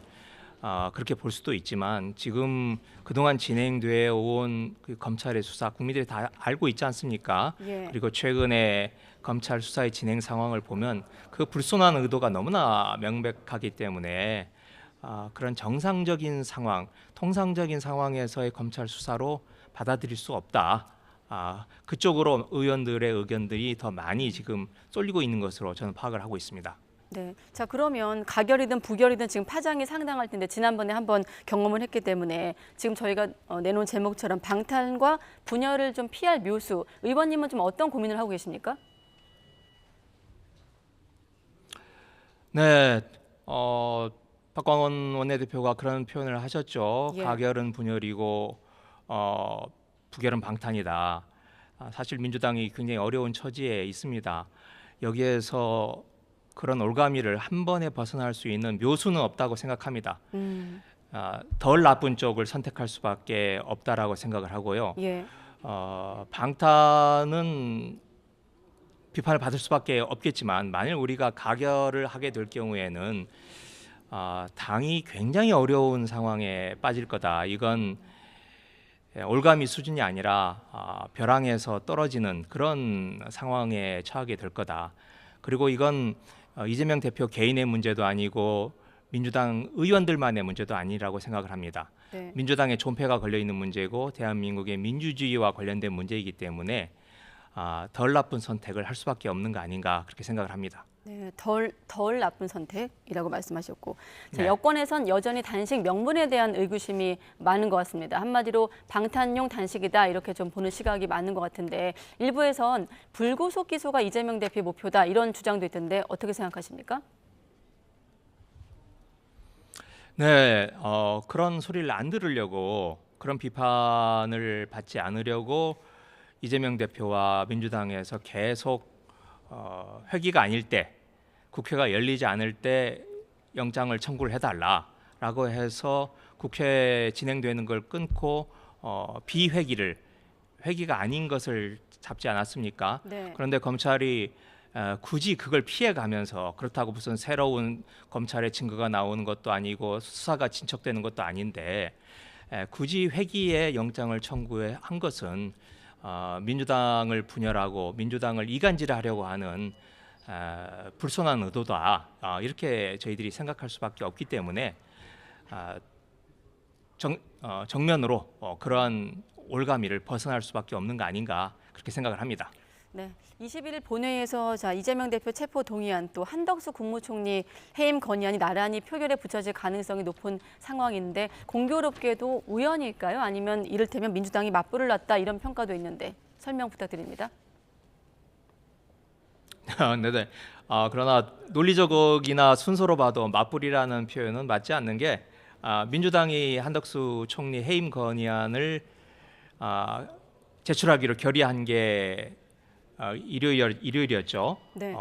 그렇게 볼 수도 있지만 지금 그동안 진행되어 온 그 검찰의 수사 국민들이 다 알고 있지 않습니까? 예. 그리고 최근에 검찰 수사의 진행 상황을 보면 그 불손한 의도가 너무나 명백하기 때문에 그런 정상적인 상황, 통상적인 상황에서의 검찰 수사로 받아들일 수 없다. 그쪽으로 의원들의 의견들이 더 많이 지금 쏠리고 있는 것으로 저는 파악을 하고 있습니다. 네. 자, 그러면 가결이든 부결이든 지금 파장이 상당할 텐데 지난번에 한번 경험을 했기 때문에 지금 저희가 내놓은 제목처럼 방탄과 분열을 좀 피할 묘수, 의원님은 좀 어떤 고민을 하고 계십니까? 네, 박광원 원내대표가 그런 표현을 하셨죠. 예. 가결은 분열이고 부결은 방탄이다. 사실 민주당이 굉장히 어려운 처지에 있습니다. 여기에서 그런 올가미를 한 번에 벗어날 수 있는 묘수는 없다고 생각합니다. 덜 나쁜 쪽을 선택할 수밖에 없다라고 생각을 하고요. 예. 방탄은 비판을 받을 수밖에 없겠지만 만일 우리가 가결을 하게 될 경우에는 당이 굉장히 어려운 상황에 빠질 거다. 이건 올가미 수준이 아니라 벼랑에서 떨어지는 그런 상황에 처하게 될 거다. 그리고 이건 이재명 대표 개인의 문제도 아니고 민주당 의원들만의 문제도 아니라고 생각을 합니다. 네. 민주당의 존폐가 걸려 있는 문제고 대한민국의 민주주의와 관련된 문제이기 때문에 덜 나쁜 선택을 할 수밖에 없는 거 아닌가 그렇게 생각을 합니다. 네, 덜 나쁜 선택이라고 말씀하셨고 자, 네. 여권에선 여전히 단식 명분에 대한 의구심이 많은 것 같습니다. 한마디로 방탄용 단식이다 이렇게 좀 보는 시각이 많은 것 같은데 일부에선 불구속 기소가 이재명 대표의 목표다 이런 주장도 있던데 어떻게 생각하십니까? 네, 그런 소리를 안 들으려고 그런 비판을 받지 않으려고 이재명 대표와 민주당에서 계속 회기가 아닐 때 국회가 열리지 않을 때 영장을 청구를 해달라라고 해서 국회 진행되는 걸 끊고 회기가 아닌 것을 잡지 않았습니까? 네. 그런데 검찰이 굳이 그걸 피해가면서 그렇다고 무슨 새로운 검찰의 증거가 나오는 것도 아니고 수사가 진척되는 것도 아닌데 굳이 회기에 영장을 청구한 것은 민주당을 분열하고 민주당을 이간질하려고 하는 불손한 의도다. 이렇게 저희들이 생각할 수밖에 없기 때문에 정면으로 그러한 올가미를 벗어날 수밖에 없는 거 아닌가 그렇게 생각을 합니다. 네, 21일 본회의에서 이재명 대표 체포 동의안 또 한덕수 국무총리 해임 건의안이 나란히 표결에 붙여질 가능성이 높은 상황인데 공교롭게도 우연일까요? 아니면 이를테면 민주당이 맞불을 놨다 이런 평가도 있는데 설명 부탁드립니다. 네네. 그러나 논리적이나 순서로 봐도 맞불이라는 표현은 맞지 않는 게 민주당이 한덕수 총리 해임 건의안을 제출하기로 결의한 게 일요일이었죠. 네.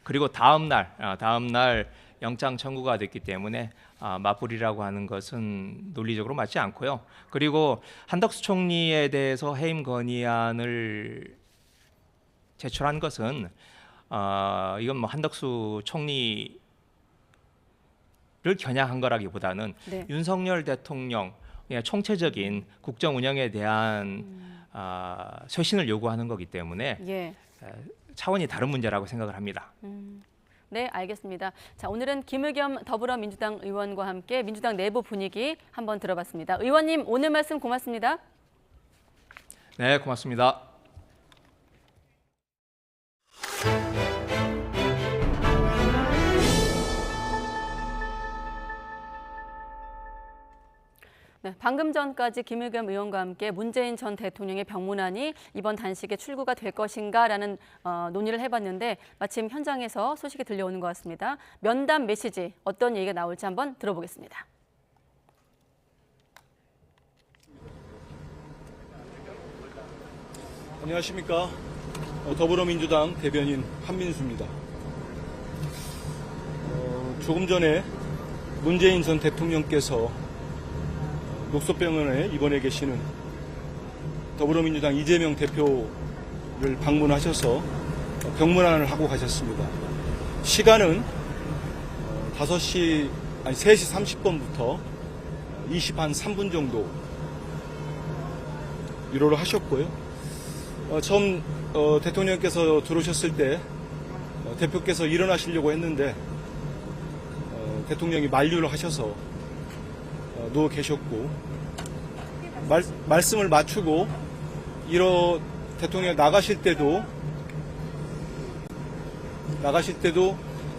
그리고 다음 날 영장 청구가 됐기 때문에 맞불이라고 하는 것은 논리적으로 맞지 않고요. 그리고 한덕수 총리에 대해서 해임 건의안을 제출한 것은 이건 한덕수 총리를 겨냥한 거라기보다는 네. 윤석열 대통령 총체적인 국정 운영에 대한 쇄신을 요구하는 거기 때문에 예. 차원이 다른 문제라고 생각을 합니다. 네, 알겠습니다. 자, 오늘은 김의겸 더불어민주당 의원과 함께 민주당 내부 분위기 한번 들어봤습니다. 의원님, 오늘 말씀 고맙습니다. 네, 고맙습니다. 네, 방금 전까지 김의겸 의원과 함께 문재인 전 대통령의 병문안이 이번 단식에 출구가 될 것인가라는 논의를 해봤는데 마침 현장에서 소식이 들려오는 것 같습니다. 면담 메시지 어떤 얘기가 나올지 한번 들어보겠습니다. 안녕하십니까. 더불어민주당 대변인 한민수입니다. 조금 전에 문재인 전 대통령께서 녹소병원에 입원해 계시는 더불어민주당 이재명 대표를 방문하셔서 병문안을 하고 가셨습니다. 시간은 3시 30분부터 3분 정도 위로를 하셨고요. 처음 대통령께서 들어오셨을 때 대표께서 일어나시려고 했는데 대통령이 만류를 하셔서 누워 계셨고 말씀을 맞추고 대통령이 나가실 때도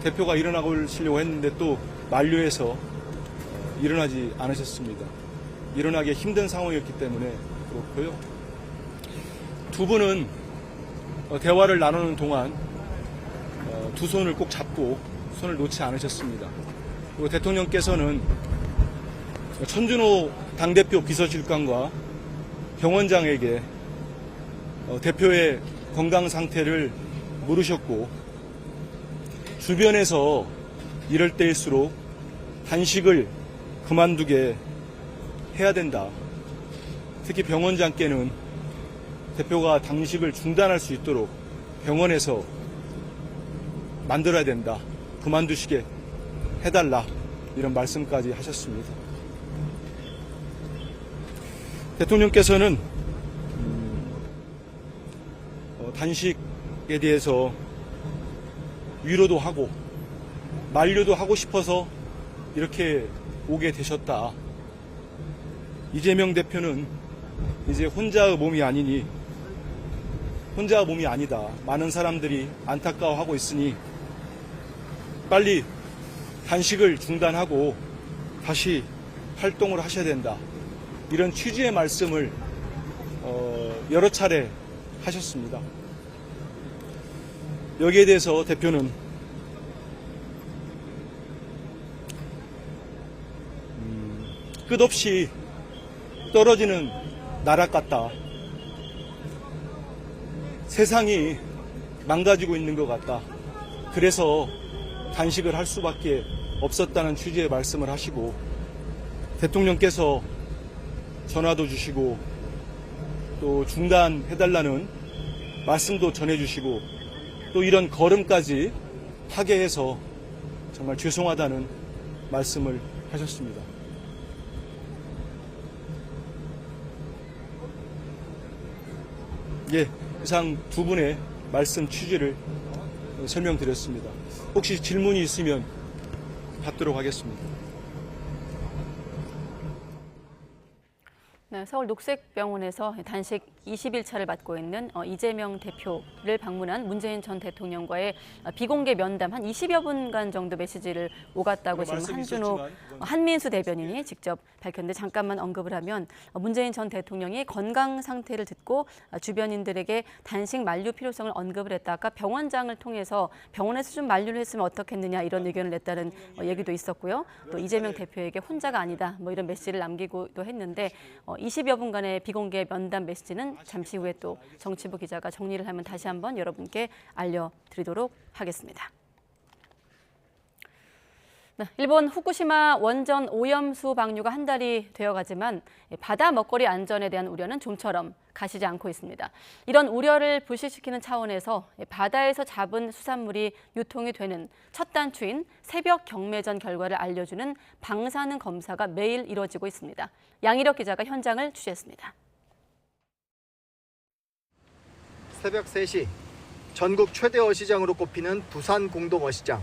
대표가 일어나시려고 했는데 또 만류해서 일어나지 않으셨습니다. 일어나기 힘든 상황이었기 때문에 그렇고요. 두 분은 대화를 나누는 동안 두 손을 꼭 잡고 손을 놓지 않으셨습니다. 그리고 대통령께서는 천준호 당대표 비서실장과 병원장에게 대표의 건강 상태를 물으셨고 주변에서 이럴 때일수록 단식을 그만두게 해야 된다. 특히 병원장께는 대표가 단식을 중단할 수 있도록 병원에서 만들어야 된다. 그만두시게 해달라. 이런 말씀까지 하셨습니다. 대통령께서는 단식에 대해서 위로도 하고 만류도 하고 싶어서 이렇게 오게 되셨다. 이재명 대표는 이제 혼자의 몸이 아니다. 많은 사람들이 안타까워하고 있으니 빨리 단식을 중단하고 다시 활동을 하셔야 된다. 이런 취지의 말씀을 여러 차례 하셨습니다. 여기에 대해서 대표는 끝없이 떨어지는 나락 같다. 세상이 망가지고 있는 것 같다. 그래서 단식을 할 수밖에 없었다는 취지의 말씀을 하시고 대통령께서 전화도 주시고 또 중단해달라는 말씀도 전해주시고 또 이런 걸음까지 하게 해서 정말 죄송하다는 말씀을 하셨습니다. 예, 이상 두 분의 말씀 취지를 설명드렸습니다. 혹시 질문이 있으면 받도록 하겠습니다. 네, 서울 녹색병원에서 단식 21차를 맡고 있는 이재명 대표를 방문한 문재인 전 대통령과의 비공개 면담 한 20여 분간 정도 메시지를 오갔다고 지금 한민수 대변인이 직접 밝혔는데 잠깐만 언급을 하면 문재인 전 대통령이 건강 상태를 듣고 주변인들에게 단식 만류 필요성을 언급을 했다. 아까 병원장을 통해서 병원에서 좀 만류를 했으면 어떻겠느냐 이런 의견을 냈다는 얘기도 있었고요. 또 이재명 대표에게 혼자가 아니다 뭐 이런 메시지를 남기고도 했는데 20여 분간의 비공개 면담 메시지는 잠시 후에 또 정치부 기자가 정리를 하면 다시 한번 여러분께 알려드리도록 하겠습니다. 네, 일본 후쿠시마 원전 오염수 방류가 한 달이 되어가지만 바다 먹거리 안전에 대한 우려는 좀처럼 가시지 않고 있습니다. 이런 우려를 불식시키는 차원에서 바다에서 잡은 수산물이 유통이 되는 첫 단추인 새벽 경매전 결과를 알려주는 방사능 검사가 매일 이뤄지고 있습니다. 양희력 기자가 현장을 취재했습니다. 새벽 3시, 전국 최대 어시장으로 꼽히는 부산 공동 어시장.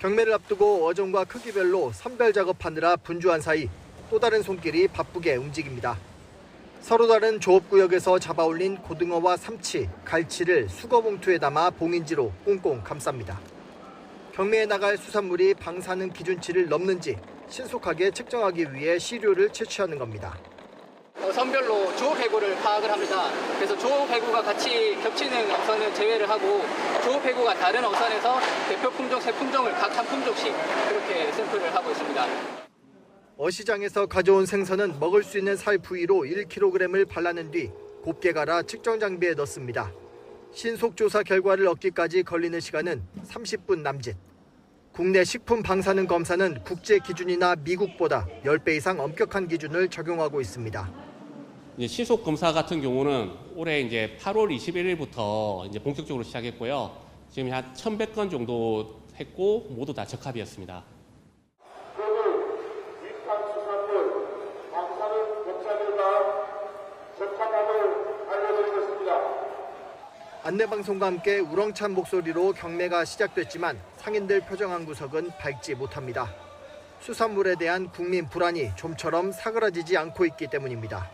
경매를 앞두고 어종과 크기별로 선별 작업하느라 분주한 사이 또 다른 손길이 바쁘게 움직입니다. 서로 다른 조업구역에서 잡아올린 고등어와 삼치, 갈치를 수거봉투에 담아 봉인지로 꽁꽁 감쌉니다. 경매에 나갈 수산물이 방사능 기준치를 넘는지 신속하게 측정하기 위해 시료를 채취하는 겁니다. 선별로 주호 배구를 파악을 합니다. 그래서 주호 배구가 같이 겹치는 어선은 제외를 하고 주호 배구가 다른 어선에서 대표 품종 세 품종을 각 한 품종씩 그렇게 샘플을 하고 있습니다. 어시장에서 가져온 생선은 먹을 수 있는 살 부위로 1kg을 발라낸 뒤 곱게 갈아 측정 장비에 넣습니다. 신속 조사 결과를 얻기까지 걸리는 시간은 30분 남짓. 국내 식품 방사능 검사는 국제 기준이나 미국보다 10배 이상 엄격한 기준을 적용하고 있습니다. 시속 검사 같은 경우는 올해 이제 8월 21일부터 이제 본격적으로 시작했고요. 지금 한 1,100건 정도 했고 모두 다 적합이었습니다. 안내방송과 함께 우렁찬 목소리로 경매가 시작됐지만 상인들 표정 한 구석은 밝지 못합니다. 수산물에 대한 국민 불안이 좀처럼 사그라지지 않고 있기 때문입니다.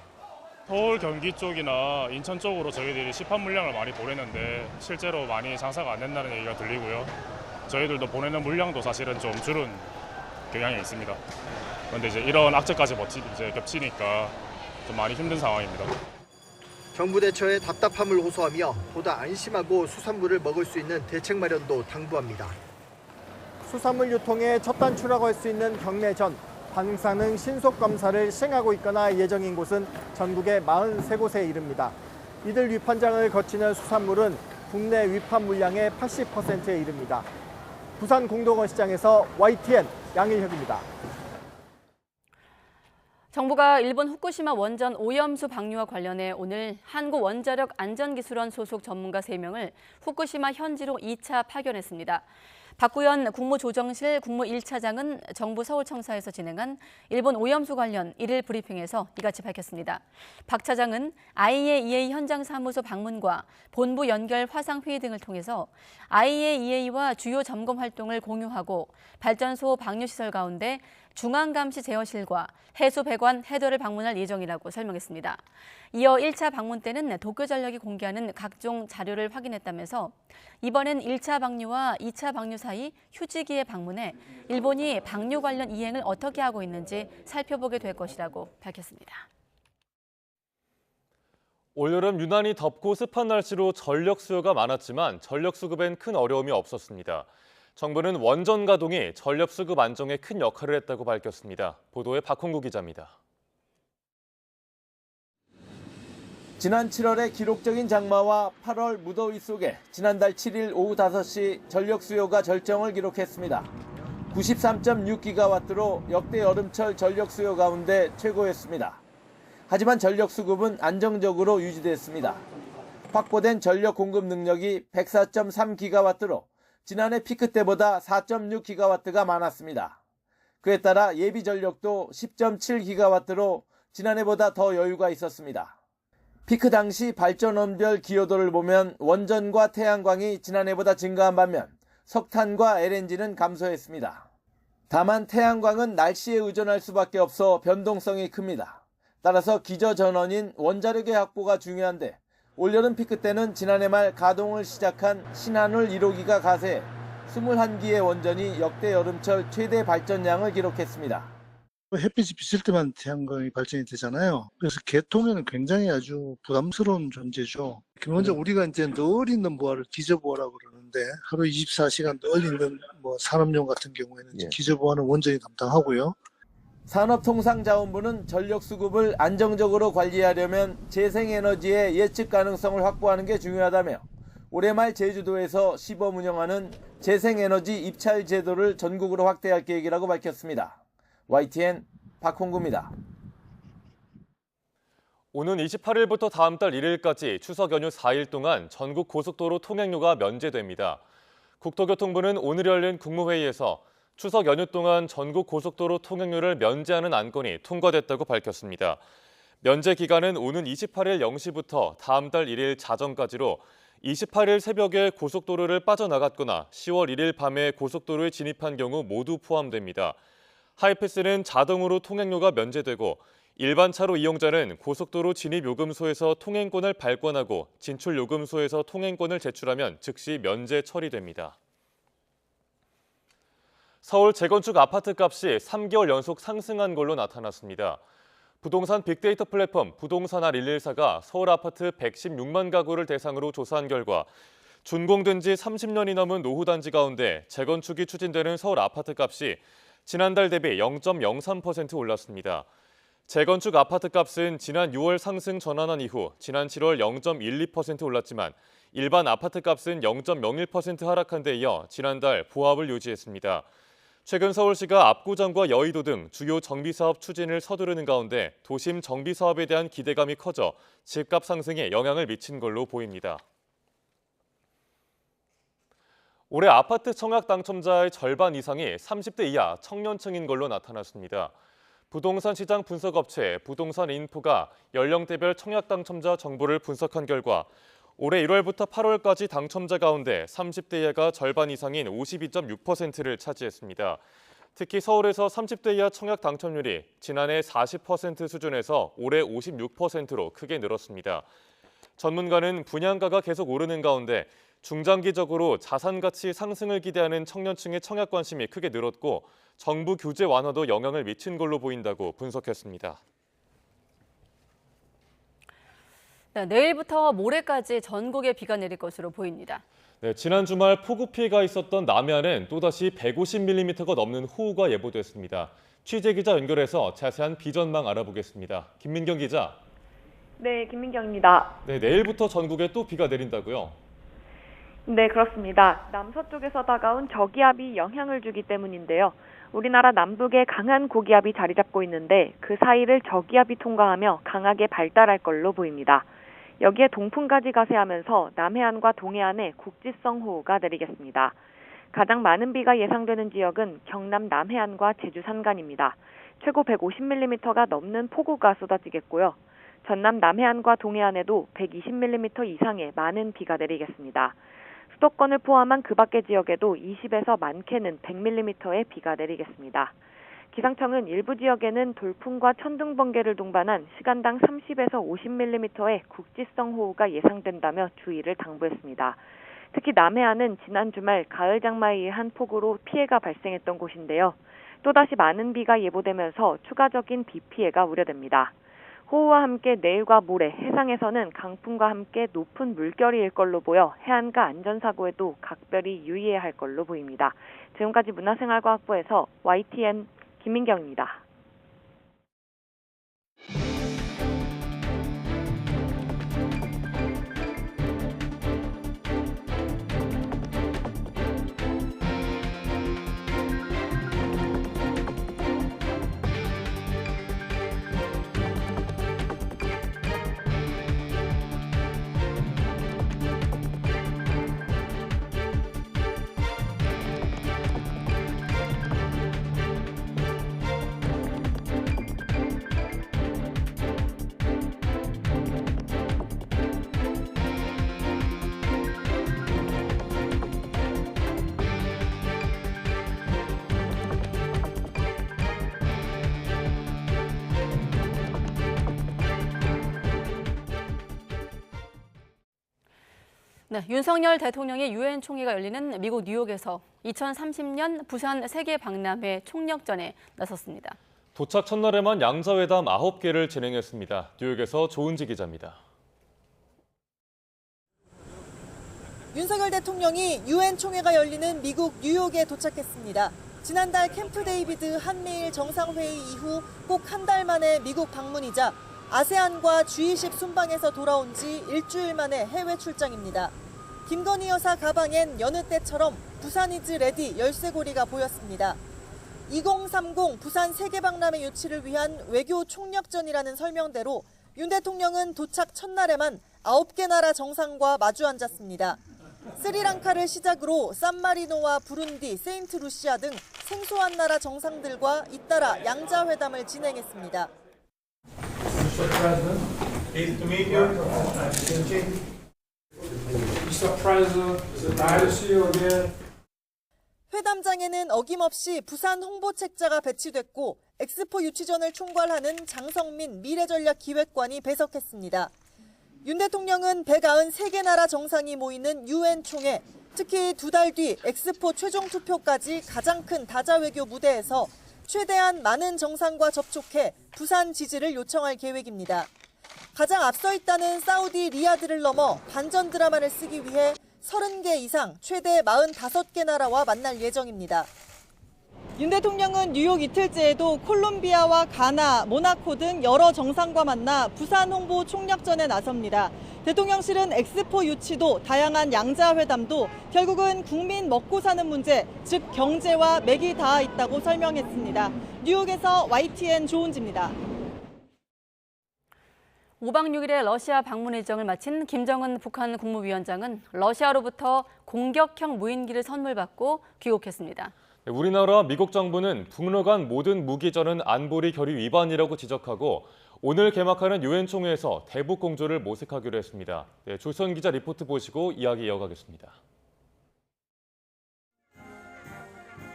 서울 경기 쪽이나 인천 쪽으로 저희들이 시판 물량을 많이 보내는데 실제로 많이 장사가 안 된다는 얘기가 들리고요. 저희들도 보내는 물량도 사실은 좀 줄은 경향이 있습니다. 그런데 이제 이런 악재까지 겹치니까 좀 많이 힘든 상황입니다. 정부 대처에 답답함을 호소하며 보다 안심하고 수산물을 먹을 수 있는 대책 마련도 당부합니다. 수산물 유통의 첫 단추라고 할 수 있는 경매 전 방사능 신속 검사를 시행하고 있거나 예정인 곳은 전국의 43곳에 이릅니다. 이들 위판장을 거치는 수산물은 국내 위판 물량의 80%에 이릅니다. 부산 공동어시장에서 YTN 양일혁입니다. 정부가 일본 후쿠시마 원전 오염수 방류와 관련해 오늘 한국원자력안전기술원 소속 전문가 3명을 후쿠시마 현지로 2차 파견했습니다. 박구현 국무조정실 국무 1차장은 정부 서울청사에서 진행한 일본 오염수 관련 1일 브리핑에서 이같이 밝혔습니다. 박 차장은 IAEA 현장 사무소 방문과 본부 연결 화상회의 등을 통해서 IAEA와 주요 점검 활동을 공유하고 발전소 방류시설 가운데 중앙감시 제어실과 해수배관 해더를 방문할 예정이라고 설명했습니다. 이어 1차 방문 때는 도쿄전력이 공개하는 각종 자료를 확인했다면서 이번엔 1차 방류와 2차 방류 사이 휴지기에 방문해 일본이 방류 관련 이행을 어떻게 하고 있는지 살펴보게 될 것이라고 밝혔습니다. 올여름 유난히 덥고 습한 날씨로 전력 수요가 많았지만 전력 수급엔 큰 어려움이 없었습니다. 정부는 원전 가동이 전력 수급 안정에 큰 역할을 했다고 밝혔습니다. 보도에 박홍구 기자입니다. 지난 7월의 기록적인 장마와 8월 무더위 속에 지난달 7일 오후 5시 전력 수요가 절정을 기록했습니다. 93.6기가와트로 역대 여름철 전력 수요 가운데 최고였습니다. 하지만 전력 수급은 안정적으로 유지됐습니다. 확보된 전력 공급 능력이 104.3기가와트로 지난해 피크 때보다 4.6기가와트가 많았습니다. 그에 따라 예비 전력도 10.7기가와트로 지난해보다 더 여유가 있었습니다. 피크 당시 발전원별 기여도를 보면 원전과 태양광이 지난해보다 증가한 반면 석탄과 LNG는 감소했습니다. 다만 태양광은 날씨에 의존할 수밖에 없어 변동성이 큽니다. 따라서 기저전원인 원자력의 확보가 중요한데 올여름 피크 때는 지난해 말 가동을 시작한 신한울 1호기가 가세해 21기의 원전이 역대 여름철 최대 발전량을 기록했습니다. 햇빛이 비칠 때만 태양광이 발전이 되잖아요. 그래서 개통에는 굉장히 아주 부담스러운 존재죠. 먼저 우리가 이제 늘 있는 보아를 기저보아라고 그러는데 하루 24시간 늘 있는 산업용 같은 경우에는 기저보아는 원전이 담당하고요. 산업통상자원부는 전력 수급을 안정적으로 관리하려면 재생에너지의 예측 가능성을 확보하는 게 중요하다며 올해 말 제주도에서 시범 운영하는 재생에너지 입찰 제도를 전국으로 확대할 계획이라고 밝혔습니다. YTN 박홍구입니다. 오는 28일부터 다음 달 1일까지 추석 연휴 4일 동안 전국 고속도로 통행료가 면제됩니다. 국토교통부는 오늘 열린 국무회의에서 추석 연휴 동안 전국 고속도로 통행료를 면제하는 안건이 통과됐다고 밝혔습니다. 면제 기간은 오는 28일 0시부터 다음 달 1일 자정까지로 28일 새벽에 고속도로를 빠져나갔거나 10월 1일 밤에 고속도로에 진입한 경우 모두 포함됩니다. 하이패스는 자동으로 통행료가 면제되고 일반 차로 이용자는 고속도로 진입요금소에서 통행권을 발권하고 진출요금소에서 통행권을 제출하면 즉시 면제 처리됩니다. 서울 재건축 아파트 값이 3개월 연속 상승한 걸로 나타났습니다. 부동산 빅데이터 플랫폼 부동산알 114가 서울 아파트 116만 가구를 대상으로 조사한 결과 준공된 지 30년이 넘은 노후 단지 가운데 재건축이 추진되는 서울 아파트 값이 지난달 대비 0.03% 올랐습니다. 재건축 아파트 값은 지난 6월 상승 전환한 이후 지난 7월 0.12% 올랐지만 일반 아파트 값은 0.01% 하락한 데 이어 지난달 보합을 유지했습니다. 최근 서울시가 압구정과 여의도 등 주요 정비사업 추진을 서두르는 가운데 도심 정비사업에 대한 기대감이 커져 집값 상승에 영향을 미친 걸로 보입니다. 올해 아파트 청약 당첨자의 절반 이상이 30대 이하 청년층인 걸로 나타났습니다. 부동산 시장 분석업체 부동산인포가 연령대별 청약 당첨자 정보를 분석한 결과 올해 1월부터 8월까지 당첨자 가운데 30대 이하가 절반 이상인 52.6%를 차지했습니다. 특히 서울에서 30대 이하 청약 당첨률이 지난해 40% 수준에서 올해 56%로 크게 늘었습니다. 전문가는 분양가가 계속 오르는 가운데 중장기적으로 자산 가치 상승을 기대하는 청년층의 청약 관심이 크게 늘었고 정부 규제 완화도 영향을 미친 걸로 보인다고 분석했습니다. 네, 내일부터 모레까지 전국에 비가 내릴 것으로 보입니다. 네, 지난 주말 폭우 피해가 있었던 남해안엔 또다시 150mm가 넘는 호우가 예보됐습니다. 취재 기자 연결해서 자세한 비 전망 알아보겠습니다. 김민경 기자. 네, 김민경입니다. 네, 내일부터 전국에 또 비가 내린다고요? 네, 그렇습니다. 남서쪽에서 다가온 저기압이 영향을 주기 때문인데요. 우리나라 남북에 강한 고기압이 자리 잡고 있는데 그 사이를 저기압이 통과하며 강하게 발달할 걸로 보입니다. 여기에 동풍까지 가세하면서 남해안과 동해안에 국지성 호우가 내리겠습니다. 가장 많은 비가 예상되는 지역은 경남 남해안과 제주 산간입니다. 최고 150mm가 넘는 폭우가 쏟아지겠고요. 전남 남해안과 동해안에도 120mm 이상의 많은 비가 내리겠습니다. 수도권을 포함한 그 밖의 지역에도 20에서 많게는 100mm의 비가 내리겠습니다. 기상청은 일부 지역에는 돌풍과 천둥 번개를 동반한 시간당 30에서 50mm의 국지성 호우가 예상된다며 주의를 당부했습니다. 특히 남해안은 지난 주말 가을 장마에 의한 폭우로 피해가 발생했던 곳인데요. 또다시 많은 비가 예보되면서 추가적인 비 피해가 우려됩니다. 호우와 함께 내일과 모레 해상에서는 강풍과 함께 높은 물결이 일 걸로 보여 해안가 안전사고에도 각별히 유의해야 할 걸로 보입니다. 지금까지 문화생활과학부에서 YTN 김민경입니다. 네, 윤석열 대통령의 유엔 총회가 열리는 미국 뉴욕에서 2030년 부산 세계 박람회 총력전에 나섰습니다. 도착 첫날에만 양자회담 9개를 진행했습니다. 뉴욕에서 조은지 기자입니다. 윤석열 대통령이 유엔 총회가 열리는 미국 뉴욕에 도착했습니다. 지난달 캠프 데이비드 한미일 정상회의 이후 꼭 한 달 만에 미국 방문이자 아세안과 G20 순방에서 돌아온 지 일주일 만에 해외 출장입니다. 김건희 여사 가방엔 여느 때처럼 부산 이즈 레디 열쇠고리가 보였습니다. 2030 부산 세계박람회 유치를 위한 외교 총력전이라는 설명대로 윤 대통령은 도착 첫날에만 9개 나라 정상과 마주 앉았습니다. 스리랑카를 시작으로 산마리노와 부룬디, 세인트루시아 등 생소한 나라 정상들과 잇따라 양자회담을 진행했습니다. Mr. President, pleased to meet you. Mr. President, it's nice to see you again. 회담장에는 어김없이 부산 홍보책자가 배치됐고 엑스포 유치전을 총괄하는 장성민 미래전략기획관이 배석했습니다. 윤 대통령은 193개 나라 정상이 모이는 유엔 총회 특히 2달 뒤 엑스포 최종 투표까지 가장 큰 다자 외교 무대에서 최대한 많은 정상과 접촉해 부산 지지를 요청할 계획입니다. 가장 앞서 있다는 사우디 리야드를 넘어 반전 드라마를 쓰기 위해 30개 이상 최대 45개 나라와 만날 예정입니다. 윤 대통령은 뉴욕 이틀째에도 콜롬비아와 가나, 모나코 등 여러 정상과 만나 부산 홍보 총력전에 나섭니다. 대통령실은 엑스포 유치도 다양한 양자 회담도 결국은 국민 먹고 사는 문제, 즉 경제와 맥이 닿아 있다고 설명했습니다. 뉴욕에서 YTN 조은지입니다. 5박 6일의 러시아 방문 일정을 마친 김정은 북한 국무위원장은 러시아로부터 공격형 무인기를 선물받고 귀국했습니다. 우리나라 미국 정부는 북러 간 모든 무기전은 안보리 결의 위반이라고 지적하고 오늘 개막하는 유엔 총회에서 대북 공조를 모색하기로 했습니다. 조선 기자 리포트 보시고 이야기 이어가겠습니다.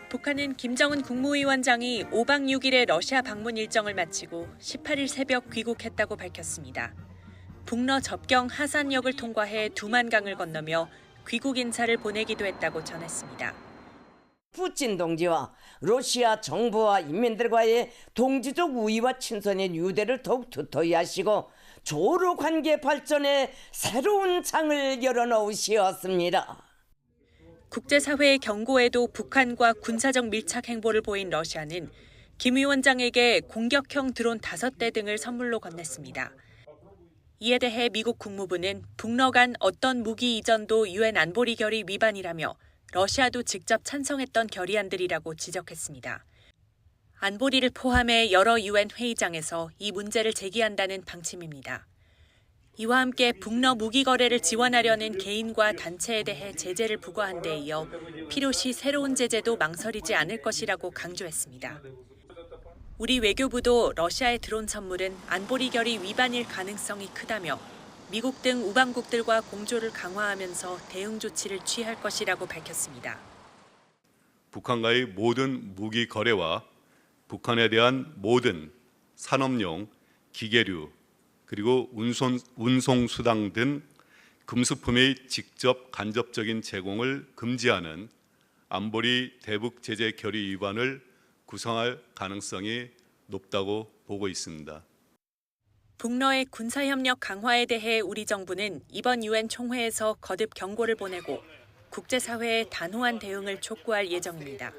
북한은 김정은 국무위원장이 5박 6일의 러시아 방문 일정을 마치고 18일 새벽 귀국했다고 밝혔습니다. 북러 접경 하산역을 통과해 두만강을 건너며 귀국 인사를 보내기도 했다고 전했습니다. 푸틴 동지와 러시아 정부와 인민들과의 동지적 우위와 친선의 유대를 더욱 두터이 하시고 조로 관계 발전에 새로운 장을 열어놓으시었습니다. 국제사회의 경고에도 북한과 군사적 밀착 행보를 보인 러시아는 김 위원장에게 공격형 드론 5대 등을 선물로 건넸습니다. 이에 대해 미국 국무부는 북러 간 어떤 무기 이전도 유엔 안보리 결의 위반이라며 러시아도 직접 찬성했던 결의안들이라고 지적했습니다. 안보리를 포함해 여러 유엔 회의장에서 이 문제를 제기한다는 방침입니다. 이와 함께 북러 무기 거래를 지원하려는 개인과 단체에 대해 제재를 부과한 데 이어 필요시 새로운 제재도 망설이지 않을 것이라고 강조했습니다. 우리 외교부도 러시아의 드론 선물은 안보리 결의 위반일 가능성이 크다며 미국 등 우방국들과 공조를 강화하면서 대응 조치를 취할 것이라고 밝혔습니다. 북한과의 모든 무기 거래와 북한에 대한 모든 산업용, 기계류, 그리고 운송수당 등 금수품의 직접 간접적인 제공을 금지하는 안보리 대북 제재 결의 위반을 구성할 가능성이 높다고 보고 있습니다. 북러의 군사협력 강화에 대해 우리 정부는 이번 유엔 총회에서 거듭 경고를 보내고 국제사회의 단호한 대응을 촉구할 예정입니다.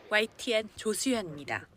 YTN 조수연입니다.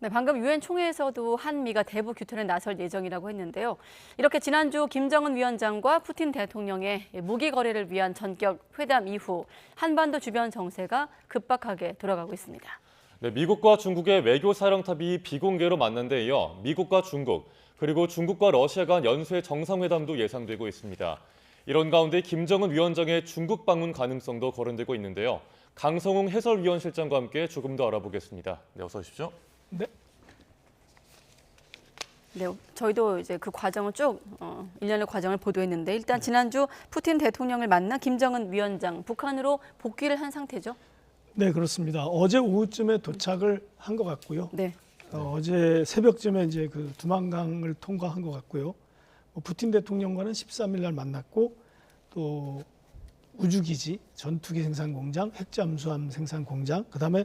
네, 방금 유엔 총회에서도 한미가 대북 규탄에 나설 예정이라고 했는데요. 이렇게 지난주 김정은 위원장과 푸틴 대통령의 무기 거래를 위한 전격 회담 이후 한반도 주변 정세가 급박하게 돌아가고 있습니다. 네, 미국과 중국의 외교 사령탑이 비공개로 만난 데 이어 미국과 중국, 그리고 중국과 러시아 간 연쇄 정상회담도 예상되고 있습니다. 이런 가운데 김정은 위원장의 중국 방문 가능성도 거론되고 있는데요. 강성웅 해설위원실장과 함께 조금 더 알아보겠습니다. 네, 어서 오십시오. 네, 저희도 이제 그 과정을 쭉 일련의 과정을 보도했는데 일단 지난주 푸틴 대통령을 만나 김정은 위원장 북한으로 복귀를 한 상태죠? 네, 그렇습니다. 어제 오후쯤에 도착을 한 것 같고요. 네. 어제 새벽쯤에 이제 그 두만강을 통과한 것 같고요. 푸틴 대통령과는 13일 날 만났고 또 우주기지, 전투기 생산 공장, 핵잠수함 생산 공장, 그다음에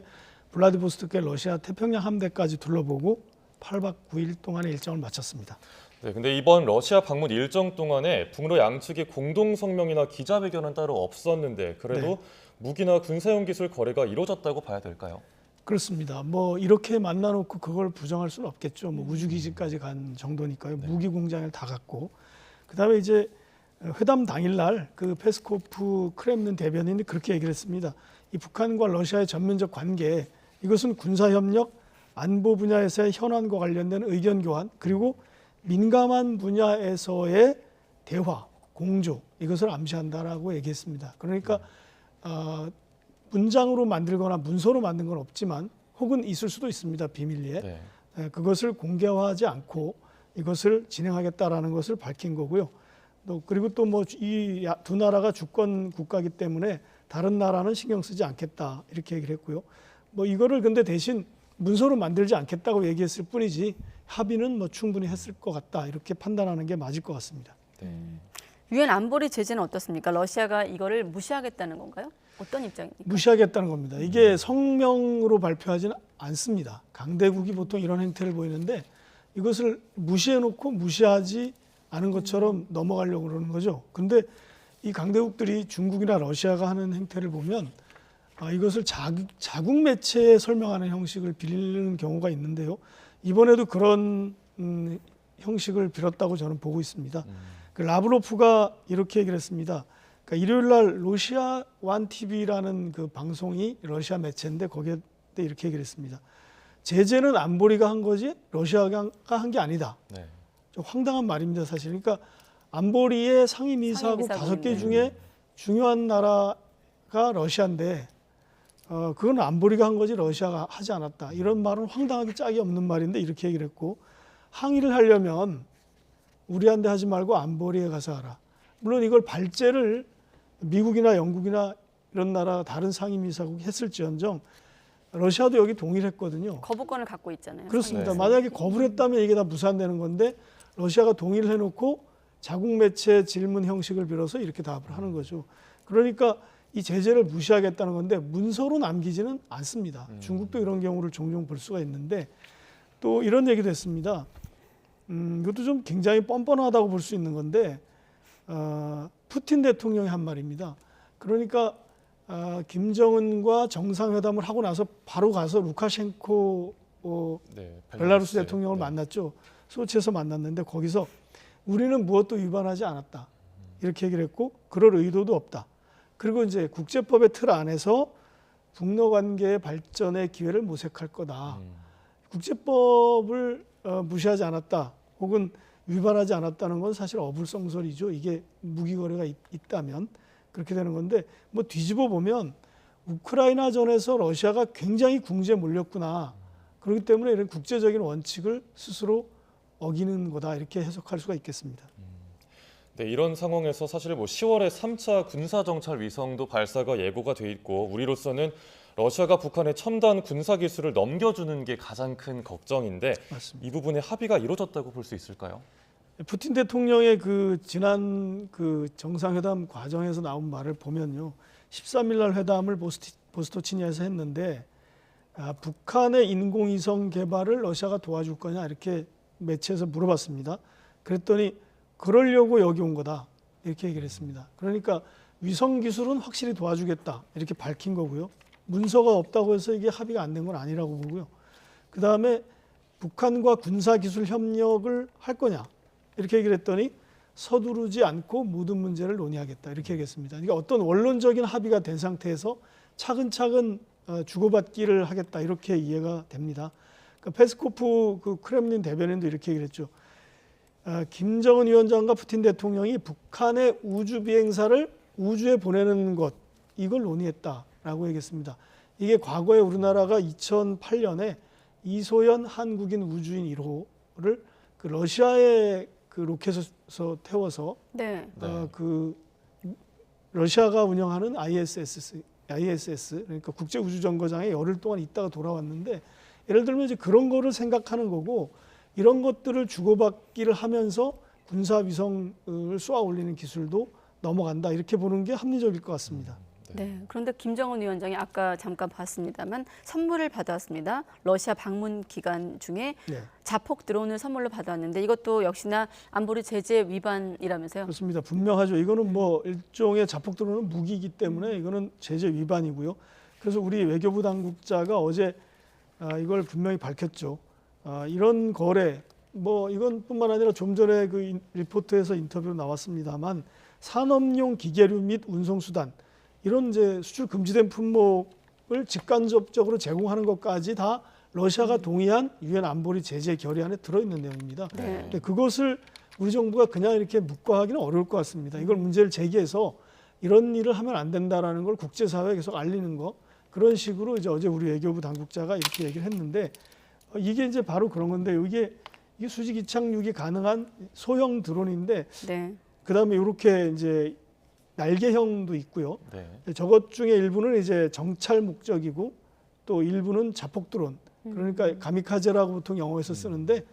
블라디보스토크의 러시아 태평양 함대까지 둘러보고 8박 9일 동안의 일정을 마쳤습니다. 네, 근데 이번 러시아 방문 일정 동안에 북러 양측의 공동 성명이나 기자회견은 따로 없었는데 그래도 네. 무기나 군사용 기술 거래가 이루어졌다고 봐야 될까요? 그렇습니다. 뭐 이렇게 만나놓고 그걸 부정할 수는 없겠죠. 뭐 우주기지까지 간 정도니까요. 네. 무기 공장을 다 갔고, 그다음에 이제 회담 당일날 그 페스코프 크렘린 대변인이 그렇게 얘기를 했습니다. 이 북한과 러시아의 전면적 관계, 이것은 군사협력, 안보 분야에서의 현안과 관련된 의견 교환, 그리고 민감한 분야에서의 대화, 공조, 이것을 암시한다라고 얘기했습니다. 그러니까 문장으로 만들거나 문서로 만든 건 없지만 혹은 있을 수도 있습니다. 비밀리에. 네. 그것을 공개화하지 않고 이것을 진행하겠다라는 것을 밝힌 거고요. 또 그리고 또 뭐 이 두 나라가 주권 국가이기 때문에 다른 나라는 신경 쓰지 않겠다 이렇게 얘기를 했고요. 뭐 이거를 근데 대신 문서로 만들지 않겠다고 얘기했을 뿐이지 합의는 뭐 충분히 했을 것 같다 이렇게 판단하는 게 맞을 것 같습니다. 네. 유엔 안보리 제재는 어떻습니까? 러시아가 이거를 무시하겠다는 건가요? 어떤 입장입니까? 무시하겠다는 겁니다. 이게 성명으로 발표하지는 않습니다. 강대국이 보통 이런 행태를 보이는데 이것을 무시해놓고 무시하지 않은 것처럼 넘어가려고 그러는 거죠. 그런데 이 강대국들이 중국이나 러시아가 하는 행태를 보면 이것을 자국 매체에 설명하는 형식을 빌리는 경우가 있는데요. 이번에도 그런 형식을 빌었다고 저는 보고 있습니다. 그 라브로프가 이렇게 얘기를 했습니다. 그러니까 일요일 날 러시아 완 TV라는 그 방송이 러시아 매체인데 거기에 이렇게 얘기를 했습니다. 제재는 안보리가 한 거지 러시아가 한 게 아니다. 네. 좀 황당한 말입니다, 사실. 그러니까 안보리의 상임이사국 5개 중에 중요한 나라가 러시아인데 그건 안보리가 한 거지 러시아가 하지 않았다. 이런 말은 황당하게 짝이 없는 말인데 이렇게 얘기를 했고, 항의를 하려면 우리한테 하지 말고 안보리에 가서 하라. 물론 이걸 발제를 미국이나 영국이나 이런 나라 다른 상임이사국이 했을지언정 러시아도 여기 동의를 했거든요. 거부권을 갖고 있잖아요. 그렇습니다. 만약에 거부를 했다면 이게 다 무산되는 건데 러시아가 동의를 해놓고 자국 매체 질문 형식을 빌어서 이렇게 답을 하는 거죠. 그러니까 이 제재를 무시하겠다는 건데 문서로 남기지는 않습니다. 중국도 이런 경우를 종종 볼 수가 있는데 또 이런 얘기도 했습니다. 이것도 좀 굉장히 뻔뻔하다고 볼 수 있는 건데 푸틴 대통령이 한 말입니다. 그러니까 김정은과 정상회담을 하고 나서 바로 가서 루카셴코 벨라루스 대통령을 만났죠. 소치에서 만났는데 거기서 우리는 무엇도 위반하지 않았다. 이렇게 얘기를 했고 그럴 의도도 없다. 그리고 이제 국제법의 틀 안에서 북러 관계의 발전의 기회를 모색할 거다. 국제법을 무시하지 않았다. 혹은 위반하지 않았다는 건 사실 어불성설이죠. 이게 무기 거래가 있다면 그렇게 되는 건데 뭐 뒤집어 보면 우크라이나전에서 러시아가 굉장히 궁지에 몰렸구나. 그렇기 때문에 이런 국제적인 원칙을 스스로 어기는 거다. 이렇게 해석할 수가 있겠습니다. 네, 이런 상황에서 사실 10월에 3차 군사정찰 위성도 발사가 예고가 돼 있고 우리로서는 러시아가 북한의 첨단 군사 기술을 넘겨주는 게 가장 큰 걱정인데 맞습니다. 이 부분에 합의가 이루어졌다고 볼 수 있을까요? 푸틴 대통령의 그 지난 그 정상회담 과정에서 나온 말을 보면요. 13일 날 회담을 보스토치니에서 했는데 북한의 인공위성 개발을 러시아가 도와줄 거냐 이렇게 매체에서 물어봤습니다. 그랬더니 그러려고 여기 온 거다 이렇게 얘기를 했습니다. 그러니까 위성 기술은 확실히 도와주겠다 이렇게 밝힌 거고요. 문서가 없다고 해서 이게 합의가 안 된 건 아니라고 보고요. 그다음에 북한과 군사기술 협력을 할 거냐 이렇게 얘기를 했더니 서두르지 않고 모든 문제를 논의하겠다 이렇게 얘기했습니다. 그러니까 어떤 원론적인 합의가 된 상태에서 차근차근 주고받기를 하겠다 이렇게 이해가 됩니다. 그러니까 페스코프 그 크렘린 대변인도 이렇게 얘기를 했죠. 김정은 위원장과 푸틴 대통령이 북한의 우주 비행사를 우주에 보내는 것 이걸 논의했다라고 얘기했습니다. 이게 과거에 우리나라가 2008년에 이소연 한국인 우주인 1호를 그 러시아의 그 로켓에서 태워서 그 러시아가 운영하는 ISS 그러니까 국제 우주 정거장에 열흘 동안 있다가 돌아왔는데 예를 들면 이제 그런 거를 생각하는 거고 이런 것들을 주고받기를 하면서 군사 위성을 쏘아 올리는 기술도 넘어간다 이렇게 보는 게 합리적일 것 같습니다. 네. 그런데 김정은 위원장이 아까 잠깐 봤습니다만 선물을 받았습니다. 러시아 방문 기간 중에 자폭 드론을 선물로 받았는데 이것도 역시나 안보리 제재 위반이라면서요? 그렇습니다. 분명하죠. 이거는 뭐 일종의 자폭 드론은 무기이기 때문에 이거는 제재 위반이고요. 그래서 우리 외교부 당국자가 어제 이걸 분명히 밝혔죠. 이런 거래, 뭐 이건 뿐만 아니라 좀 전에 그 리포트에서 인터뷰로 나왔습니다만 산업용 기계류 및 운송수단 이런 이제 수출 금지된 품목을 직간접적으로 제공하는 것까지 다 러시아가 동의한 유엔 안보리 제재 결의안에 들어있는 내용입니다. 근데 그것을 우리 정부가 그냥 이렇게 묵과하기는 어려울 것 같습니다. 이걸 문제를 제기해서 이런 일을 하면 안 된다라는 걸 국제사회에 계속 알리는 거 그런 식으로 이제 어제 우리 외교부 당국자가 이렇게 얘기를 했는데 이게 이제 바로 그런 건데 이게 수직 이착륙이 가능한 소형 드론인데 그다음에 이렇게 이제 날개형도 있고요. 저것 중에 일부는 이제 정찰 목적이고 또 일부는 자폭 드론. 그러니까 가미카제라고 보통 영어에서 쓰는데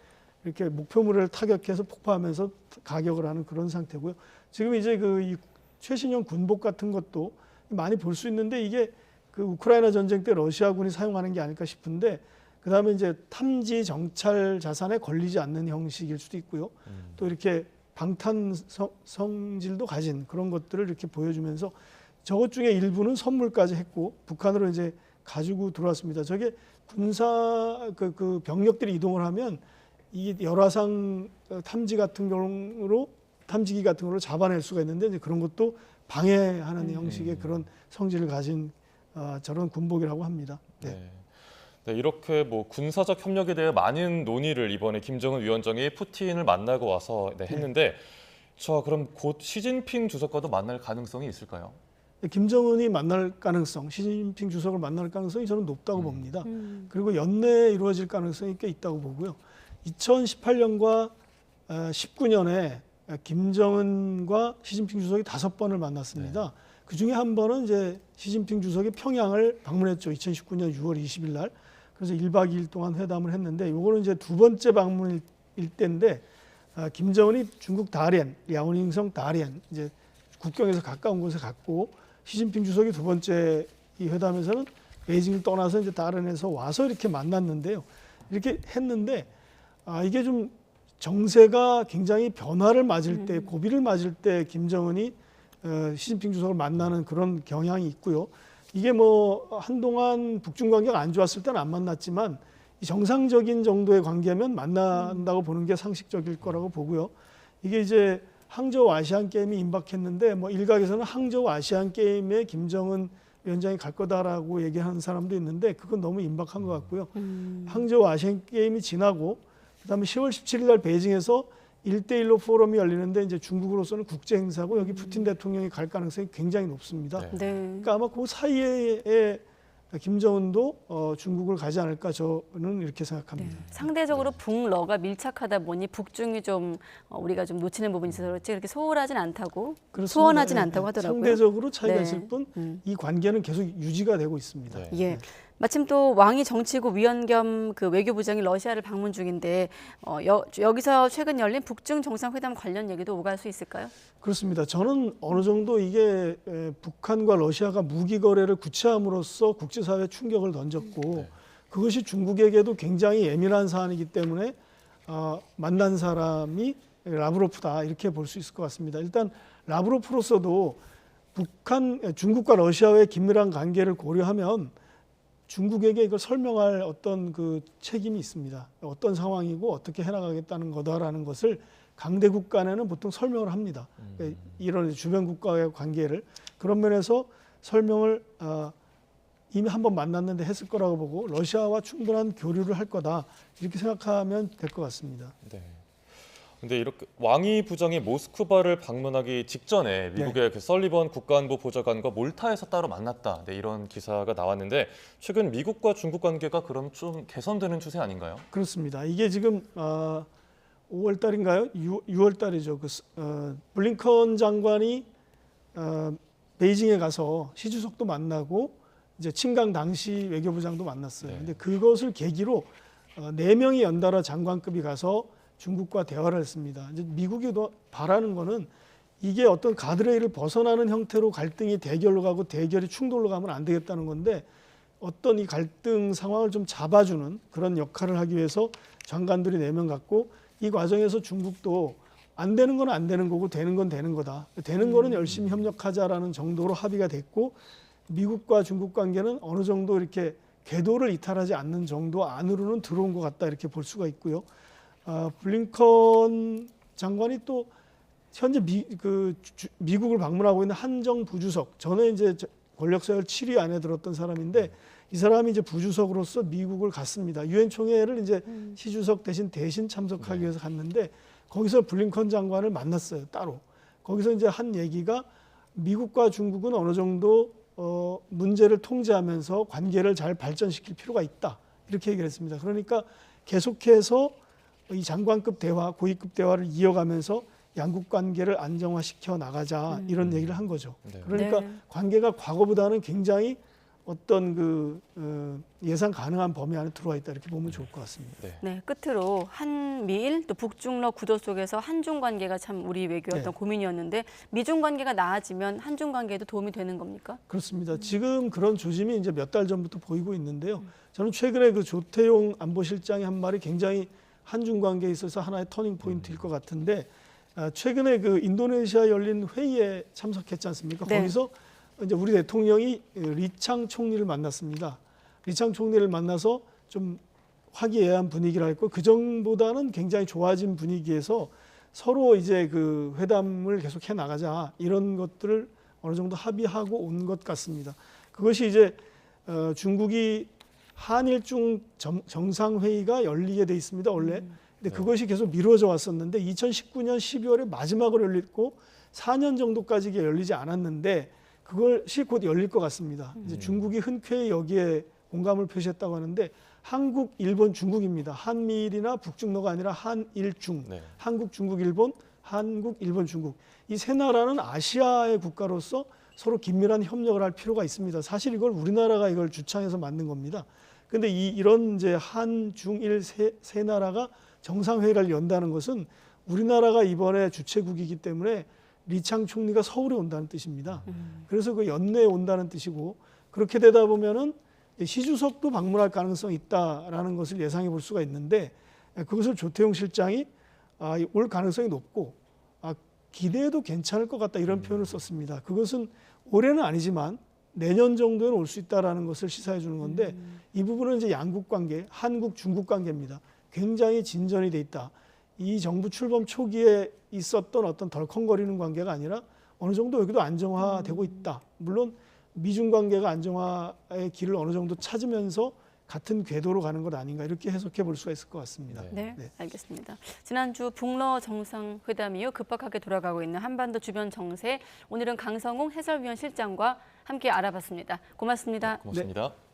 이렇게 목표물을 타격해서 폭파하면서 가격을 하는 그런 상태고요. 지금 이제 이 최신형 군복 같은 것도 많이 볼 수 있는데 이게 그 우크라이나 전쟁 때 러시아군이 사용하는 게 아닐까 싶은데 그다음에 이제 탐지 정찰 자산에 걸리지 않는 형식일 수도 있고요. 또 이렇게 방탄 성질도 가진 그런 것들을 이렇게 보여주면서 저것 중에 일부는 선물까지 했고 북한으로 이제 가지고 들어왔습니다. 저게 군사 그 병력들이 이동을 하면 이 열화상 탐지기 같은 걸로 잡아낼 수가 있는데 이제 그런 것도 방해하는 형식의 그런 성질을 가진 저런 군복이라고 합니다. 네. 네, 이렇게 뭐 군사적 협력에 대해 많은 논의를 이번에 김정은 위원장이 푸틴을 만나고 와서 했는데, 자 그럼 곧 시진핑 주석과도 만날 가능성이 있을까요? 김정은이 만날 가능성, 시진핑 주석을 만날 가능성이 저는 높다고 봅니다. 그리고 연내에 이루어질 가능성이 꽤 있다고 보고요. 2018년과 19년에 김정은과 시진핑 주석이 5번을 만났습니다. 그 중에 한 번은 이제 시진핑 주석이 평양을 방문했죠. 2019년 6월 20일 날. 그래서 1박 2일 동안 회담을 했는데 이거는 이제 2번째 방문일 때인데 김정은이 중국 다롄, 야오닝성 다롄 이제 국경에서 가까운 곳에 갔고 시진핑 주석이 2번째 이 회담에서는 베이징을 떠나서 이제 다롄에서 와서 이렇게 만났는데요. 이렇게 했는데 이게 좀 정세가 굉장히 변화를 맞을 때, 고비를 맞을 때 김정은이 시진핑 주석을 만나는 그런 경향이 있고요. 이게 뭐 한동안 북중 관계가 안 좋았을 때는 안 만났지만 이 정상적인 정도의 관계면 만난다고 보는 게 상식적일 거라고 보고요. 이게 이제 항저우 아시안 게임이 임박했는데 뭐 일각에서는 항저우 아시안 게임에 김정은 위원장이 갈 거다라고 얘기하는 사람도 있는데 그건 너무 임박한 것 같고요. 항저우 아시안 게임이 지나고 그다음에 10월 17일 날 베이징에서 1대1로 포럼이 열리는데 이제 중국으로서는 국제 행사고 여기 푸틴 대통령이 갈 가능성이 굉장히 높습니다. 그러니까 아마 그 사이에 김정은도 중국을 가지 않을까 저는 이렇게 생각합니다. 상대적으로 북러가 밀착하다 보니 북중이 좀 우리가 좀 놓치는 부분이 있어서 그렇지 그렇게 소홀하진 않다고 소원하진 않다고 하더라고요. 상대적으로 차이가 있을 뿐 이 관계는 계속 유지가 되고 있습니다. 예. 마침 또 왕이 정치고 위원 겸 그 외교부장이 러시아를 방문 중인데 여기서 최근 열린 북중 정상회담 관련 얘기도 오갈 수 있을까요? 그렇습니다. 저는 어느 정도 이게 북한과 러시아가 무기 거래를 구체함으로써 국제사회에 충격을 던졌고 그것이 중국에게도 굉장히 예민한 사안이기 때문에 만난 사람이 라브로프다 이렇게 볼 수 있을 것 같습니다. 일단 라브로프로서도 중국과 러시아의 긴밀한 관계를 고려하면 중국에게 이걸 설명할 어떤 그 책임이 있습니다. 어떤 상황이고 어떻게 해나가겠다는 거다라는 것을 강대국 간에는 보통 설명을 합니다. 이런 주변 국가의 관계를 그런 면에서 설명을 이미 한번 만났는데 했을 거라고 보고 러시아와 충분한 교류를 할 거다 이렇게 생각하면 될 것 같습니다. 네. 근데 이렇게 왕이 부장이 모스크바를 방문하기 직전에 미국의 그 설리번 국가안보 보좌관과 몰타에서 따로 만났다. 네, 이런 기사가 나왔는데 최근 미국과 중국 관계가 그럼 좀 개선되는 추세 아닌가요? 그렇습니다. 이게 지금 5월 달인가요? 6월 달이죠. 블링컨 장관이 베이징에 가서 시 주석도 만나고 이제 친강 당시 외교부장도 만났어요. 근데 그것을 계기로 4명이 연달아 장관급이 가서 중국과 대화를 했습니다. 이제 미국이 바라는 거는 이게 어떤 가드레일을 벗어나는 형태로 갈등이 대결로 가고 대결이 충돌로 가면 안 되겠다는 건데 어떤 이 갈등 상황을 좀 잡아주는 그런 역할을 하기 위해서 장관들이 4명 갔고 이 과정에서 중국도 안 되는 건 안 되는 거고 되는 건 되는 거다. 되는 거는 열심히 협력하자라는 정도로 합의가 됐고 미국과 중국 관계는 어느 정도 이렇게 궤도를 이탈하지 않는 정도 안으로는 들어온 것 같다 이렇게 볼 수가 있고요. 블링컨 장관이 또 현재 미국을 방문하고 있는 한정 부주석, 전에 이제 권력서열 7위 안에 들었던 사람인데 이 사람이 이제 부주석으로서 미국을 갔습니다. 유엔 총회를 이제 시 주석 대신 참석하기 위해서 갔는데 거기서 블링컨 장관을 만났어요, 따로. 거기서 이제 한 얘기가 미국과 중국은 어느 정도 문제를 통제하면서 관계를 잘 발전시킬 필요가 있다. 이렇게 얘기를 했습니다. 그러니까 계속해서 이 장관급 대화, 고위급 대화를 이어가면서 양국 관계를 안정화시켜 나가자 이런 얘기를 한 거죠. 그러니까 관계가 과거보다는 굉장히 어떤 그 예상 가능한 범위 안에 들어와 있다 이렇게 보면 좋을 것 같습니다. 네, 끝으로 한미일 또 북중러 구도 속에서 한중 관계가 참 우리 외교의 어떤 고민이었는데 미중 관계가 나아지면 한중 관계에도 도움이 되는 겁니까? 그렇습니다. 지금 그런 조짐이 이제 몇 달 전부터 보이고 있는데요. 저는 최근에 그 조태용 안보실장의 한 말이 굉장히 한중 관계에 있어서 하나의 터닝 포인트일 것 같은데 최근에 그 인도네시아 열린 회의에 참석했지 않습니까? 네. 거기서 이제 우리 대통령이 리창 총리를 만났습니다. 리창 총리를 만나서 좀 화기애애한 분위기라 했고 그 전보다는 굉장히 좋아진 분위기에서 서로 이제 그 회담을 계속 해 나가자 이런 것들을 어느 정도 합의하고 온 것 같습니다. 그것이 이제 중국이 한일중 정상회의가 열리게 돼 있습니다, 원래. 근데 그것이 계속 미뤄져 왔었는데 2019년 12월에 마지막으로 열렸고 4년 정도까지 이게 열리지 않았는데 그것이 곧 열릴 것 같습니다. 이제 중국이 흔쾌히 여기에 공감을 표시했다고 하는데 한국, 일본, 중국입니다. 한미일이나 북중러가 아니라 한일중, 한국, 중국, 일본, 한국, 일본, 중국. 이 세 나라는 아시아의 국가로서 서로 긴밀한 협력을 할 필요가 있습니다. 사실 이걸 우리나라가 이걸 주창해서 만든 겁니다. 근데 이런 이제 한, 중, 일 세 나라가 정상회의를 연다는 것은 우리나라가 이번에 주최국이기 때문에 리창 총리가 서울에 온다는 뜻입니다. 그래서 그 연내에 온다는 뜻이고 그렇게 되다 보면은 시 주석도 방문할 가능성이 있다라는 것을 예상해 볼 수가 있는데 그것을 조태용 실장이 올 가능성이 높고 기대해도 괜찮을 것 같다 이런 표현을 썼습니다. 그것은 올해는 아니지만 내년 정도에는 올 수 있다라는 것을 시사해 주는 건데 이 부분은 이제 양국 관계, 한국, 중국 관계입니다. 굉장히 진전이 돼 있다. 이 정부 출범 초기에 있었던 어떤 덜컹거리는 관계가 아니라 어느 정도 여기도 안정화되고 있다. 물론 미중 관계가 안정화의 길을 어느 정도 찾으면서 같은 궤도로 가는 것 아닌가 이렇게 해석해 볼 수가 있을 것 같습니다. 네, 알겠습니다. 지난주 북러 정상회담 이후 급박하게 돌아가고 있는 한반도 주변 정세, 오늘은 강성웅 해설위원 실장과 함께 알아봤습니다. 고맙습니다. 고맙습니다. 네.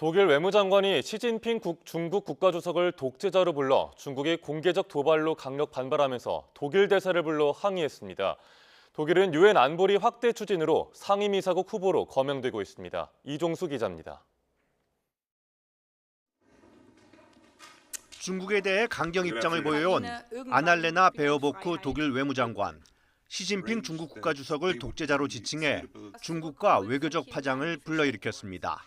독일 외무장관이 시진핑 중국 국가주석을 독재자로 불러 중국이 공개적 도발로 강력 반발하면서 독일 대사를 불러 항의했습니다. 독일은 유엔 안보리 확대 추진으로 상임이사국 후보로 거명되고 있습니다. 이종수 기자입니다. 중국에 대해 강경 입장을 보여온 아날레나 베어보크 독일 외무장관. 시진핑 중국 국가주석을 독재자로 지칭해 중국과 외교적 파장을 불러일으켰습니다.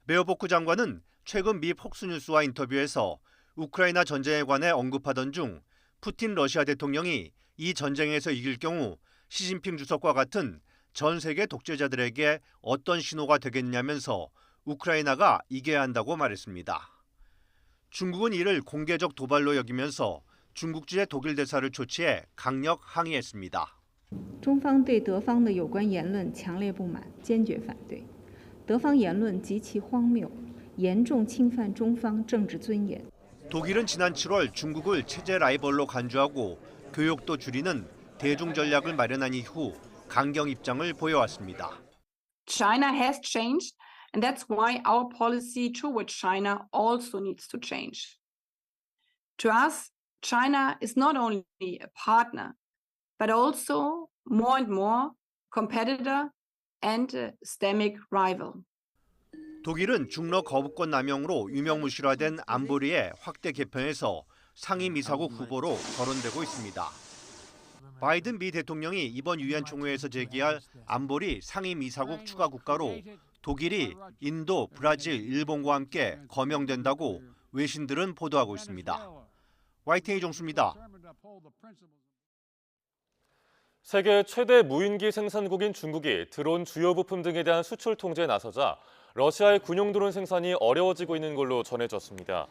베어보크 장관은 최근 미 폭스뉴스와 인터뷰에서 우크라이나 전쟁에 관해 언급하던 중 푸틴 러시아 대통령이 이 전쟁에서 이길 경우 시진핑 주석과 같은 전 세계 독재자들에게 어떤 신호가 되겠냐면서 우크라이나가 이겨야 한다고 말했습니다. 중국은 이를 공개적 도발로 여기면서 중국지의 독일 대사를 초치해 강력 항의했습니다. 中方对德方的有关言论强烈不满，坚决反对。德方言论极其荒谬，严重侵犯中方政治尊严。 독일은 지난 7월 중국을 체제 라이벌로 간주하고 교역도 줄이는 대중 전략을 마련한 이후 강경 입장을 보여왔습니다. China has changed, and that's why our policy towards China also needs to change. To us, China is not only a partner, but also more and more competitor and a systemic rival. 독일은 중러 거부권 남용으로 유명무실화된 안보리의 확대 개편에서 상임이사국 후보로 거론되고 있습니다. 바이든 미 대통령이 이번 유엔 총회에서 제기할 안보리 상임이사국 추가 국가로 독일이 인도, 브라질, 일본과 함께 거명된다고 외신들은 보도하고 있습니다. YTN 이종수입니다. 세계 최대 무인기 생산국인 중국이 드론 주요 부품 등에 대한 수출 통제에 나서자 러시아의 군용 드론 생산이 어려워지고 있는 걸로 전해졌습니다.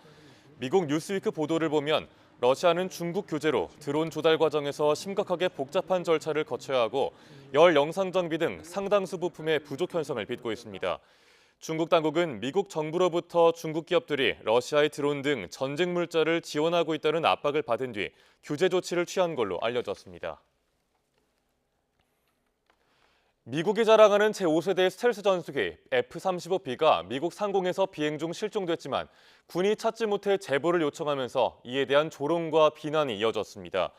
미국 뉴스위크 보도를 보면 러시아는 중국 교재로 드론 조달 과정에서 심각하게 복잡한 절차를 거쳐야 하고 열 영상 장비 등 상당수 부품의 부족 현상을 빚고 있습니다. 중국 당국은 미국 정부로부터 중국 기업들이 러시아의 드론 등 전쟁 물자를 지원하고 있다는 압박을 받은 뒤 규제 조치를 취한 걸로 알려졌습니다. 미국이 자랑하는 제5세대 스텔스 전투기 F-35B가 미국 상공에서 비행 중 실종됐지만 군이 찾지 못해 제보를 요청하면서 이에 대한 조롱과 비난이 이어졌습니다.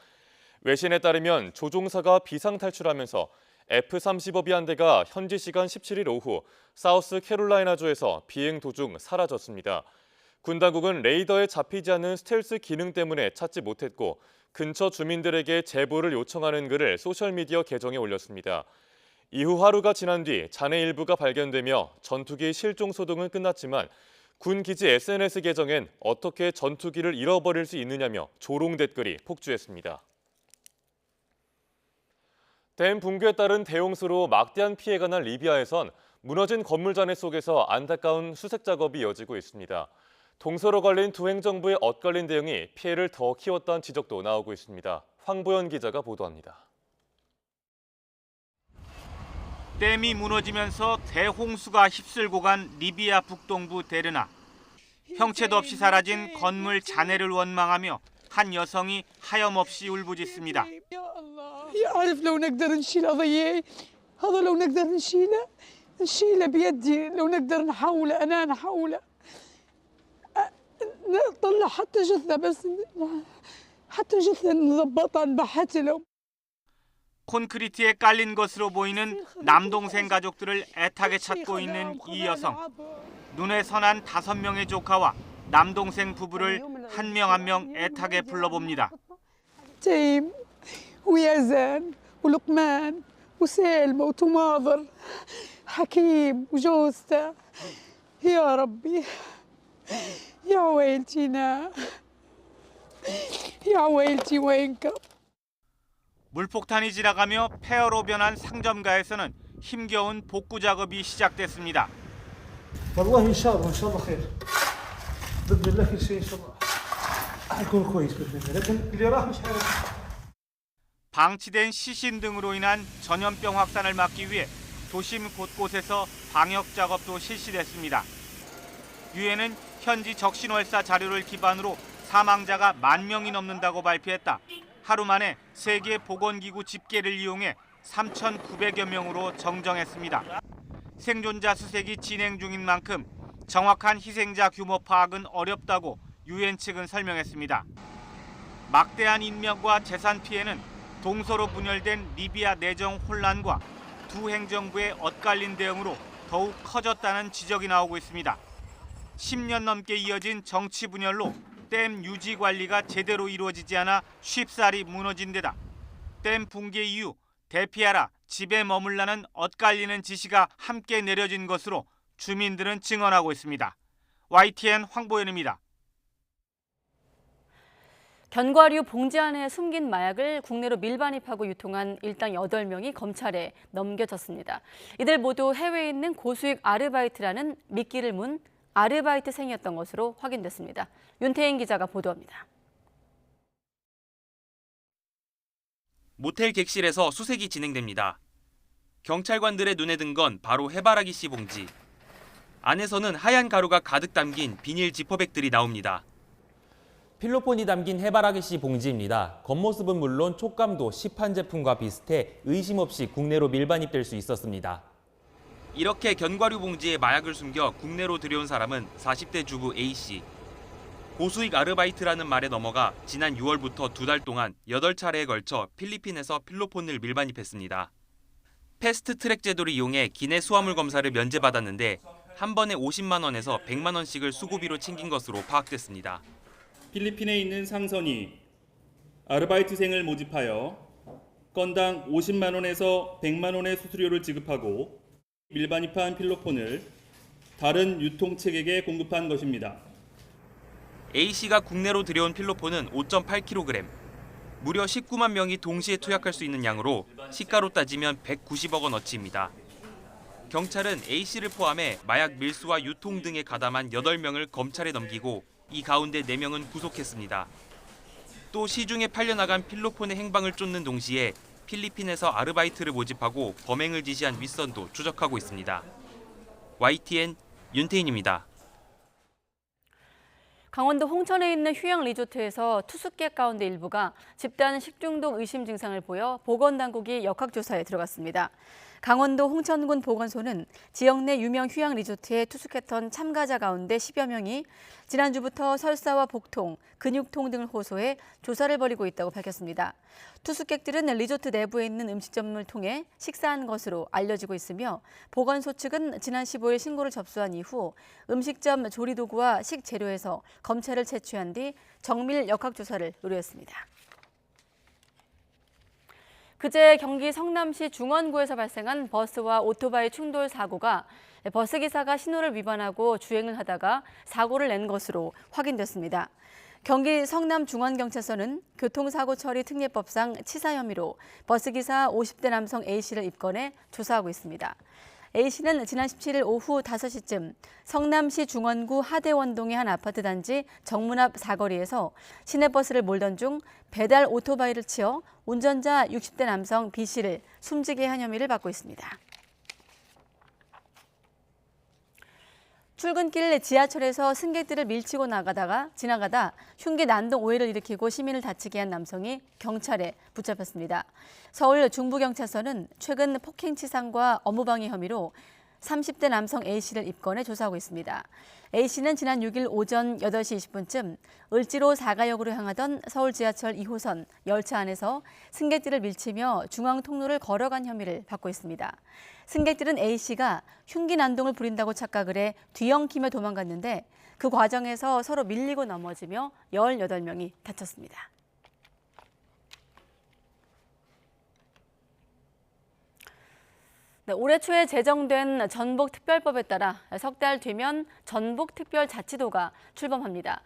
외신에 따르면 조종사가 비상탈출하면서 F-35B 한 대가 현지 시간 17일 오후 사우스 캐롤라이나주에서 비행 도중 사라졌습니다. 군 당국은 레이더에 잡히지 않는 스텔스 기능 때문에 찾지 못했고 근처 주민들에게 제보를 요청하는 글을 소셜미디어 계정에 올렸습니다. 이후 하루가 지난 뒤 잔해 일부가 발견되며 전투기 실종 소동은 끝났지만 군 기지 SNS 계정엔 어떻게 전투기를 잃어버릴 수 있느냐며 조롱 댓글이 폭주했습니다. 댐 붕괴에 따른 대홍수로 막대한 피해가 난 리비아에선 무너진 건물 잔해 속에서 안타까운 수색 작업이 이어지고 있습니다. 동서로 갈린 두 행정부의 엇갈린 대응이 피해를 더 키웠다는 지적도 나오고 있습니다. 황보연 기자가 보도합니다. 댐이 무너지면서 대홍수가 휩쓸고 간 리비아 북동부 데르나. 형체도 없이 사라진 건물 잔해를 원망하며 한 여성이 하염없이 울부짖습니다. يعرف لو نقدر نشيل قضية هذا لو نقدر نشيله بيدي لو نقدر نحوله أنا نحوله نطلع حتى جثة بس حتى جثة نضبطها نبحث له. 콘크리트에 깔린 것으로 보이는 남동생 가족들을 애타게 찾고 있는 이 여성. 눈에 선한 5명의 조카와 남동생 부부를 한 명 한 명 애타게 불러봅니다. تيم ويزن ولقمان وسالمة وتماضر حكيم وجوزته يا ربي يا ويلتينا يا ويلتي وينكم. 물폭탄이 지나가며 폐허로 변한 상점가에서는 힘겨운 복구 작업이 시작됐습니다. والله إن شاء الله إن شاء الله خير بإذن الله كل شيء إن شاء الله حيكون كويس بإذن الله لكن اللي راح مش عارف. 방치된 시신 등으로 인한 전염병 확산을 막기 위해 도심 곳곳에서 방역 작업도 실시됐습니다. 유엔은 현지 적신월사 자료를 기반으로 사망자가 10,000명이 넘는다고 발표했다. 하루 만에 세계보건기구 집계를 이용해 3,900여 명으로 정정했습니다. 생존자 수색이 진행 중인 만큼 정확한 희생자 규모 파악은 어렵다고 유엔 측은 설명했습니다. 막대한 인명과 재산 피해는 동서로 분열된 리비아 내정 혼란과 두 행정부의 엇갈린 대응으로 더욱 커졌다는 지적이 나오고 있습니다. 10년 넘게 이어진 정치 분열로 댐 유지 관리가 제대로 이루어지지 않아 쉽사리 무너진 데다 댐 붕괴 이후 대피하라, 집에 머물라는 엇갈리는 지시가 함께 내려진 것으로 주민들은 증언하고 있습니다. YTN 황보연입니다. 견과류 봉지 안에 숨긴 마약을 국내로 밀반입하고 유통한 일당 8명이 검찰에 넘겨졌습니다. 이들 모두 해외에 있는 고수익 아르바이트라는 미끼를 문 아르바이트생이었던 것으로 확인됐습니다. 윤태인 기자가 보도합니다. 모텔 객실에서 수색이 진행됩니다. 경찰관들의 눈에 든 건 바로 해바라기 씨 봉지. 안에서는 하얀 가루가 가득 담긴 비닐 지퍼백들이 나옵니다. 필로폰이 담긴 해바라기 씨 봉지입니다. 겉모습은 물론 촉감도 시판 제품과 비슷해 의심 없이 국내로 밀반입될 수 있었습니다. 이렇게 견과류 봉지에 마약을 숨겨 국내로 들여온 사람은 40대 주부 A씨. 고수익 아르바이트라는 말에 넘어가 지난 6월부터 2달 동안 8차례에 걸쳐 필리핀에서 필로폰을 밀반입했습니다. 패스트트랙 제도를 이용해 기내 수화물 검사를 면제받았는데 한 번에 50만 원에서 100만 원씩을 수고비로 챙긴 것으로 파악됐습니다. 필리핀에 있는 상선이 아르바이트생을 모집하여 건당 50만 원에서 100만 원의 수수료를 지급하고 밀반입한 필로폰을 다른 유통책에게 공급한 것입니다. A씨가 국내로 들여온 필로폰은 5.8kg, 무려 19만 명이 동시에 투약할 수 있는 양으로 시가로 따지면 190억 원어치입니다. 경찰은 A씨를 포함해 마약 밀수와 유통 등에 가담한 8명을 검찰에 넘기고 이 가운데 4명은 구속했습니다. 또 시중에 팔려나간 필로폰의 행방을 쫓는 동시에 필리핀에서 아르바이트를 모집하고 범행을 지시한 윗선도 추적하고 있습니다. YTN 윤태인입니다. 강원도 홍천에 있는 휴양 리조트에서 투숙객 가운데 일부가 집단 식중독 의심 증상을 보여 보건당국이 역학조사에 들어갔습니다. 강원도 홍천군 보건소는 지역 내 유명 휴양 리조트에 투숙했던 참가자 가운데 10여 명이 지난주부터 설사와 복통, 근육통 등을 호소해 조사를 벌이고 있다고 밝혔습니다. 투숙객들은 리조트 내부에 있는 음식점을 통해 식사한 것으로 알려지고 있으며 보건소 측은 지난 15일 신고를 접수한 이후 음식점 조리도구와 식재료에서 검체를 채취한 뒤 정밀 역학조사를 의뢰했습니다. 그제 경기 성남시 중원구에서 발생한 버스와 오토바이 충돌 사고가 버스기사가 신호를 위반하고 주행을 하다가 사고를 낸 것으로 확인됐습니다. 경기 성남중원경찰서는 교통사고 처리 특례법상 치사 혐의로 버스기사 50대 남성 A씨를 입건해 조사하고 있습니다. A씨는 지난 17일 오후 5시쯤 성남시 중원구 하대원동의 한 아파트 단지 정문 앞 사거리에서 시내버스를 몰던 중 배달 오토바이를 치어 운전자 60대 남성 B씨를 숨지게 한 혐의를 받고 있습니다. 출근길 지하철에서 승객들을 밀치고 지나가다 흉기 난동 오해를 일으키고 시민을 다치게 한 남성이 경찰에 붙잡혔습니다. 서울 중부경찰서는 최근 폭행치상과 업무방해 혐의로 30대 남성 A씨를 입건해 조사하고 있습니다. A씨는 지난 6일 오전 8시 20분쯤 을지로 사가역으로 향하던 서울 지하철 2호선 열차 안에서 승객들을 밀치며 중앙통로를 걸어간 혐의를 받고 있습니다. 승객들은 A씨가 흉기 난동을 부린다고 착각을 해 뒤엉키며 도망갔는데 그 과정에서 서로 밀리고 넘어지며 18명이 다쳤습니다. 네, 올해 초에 제정된 전북특별법에 따라 석 달 뒤면 전북특별자치도가 출범합니다.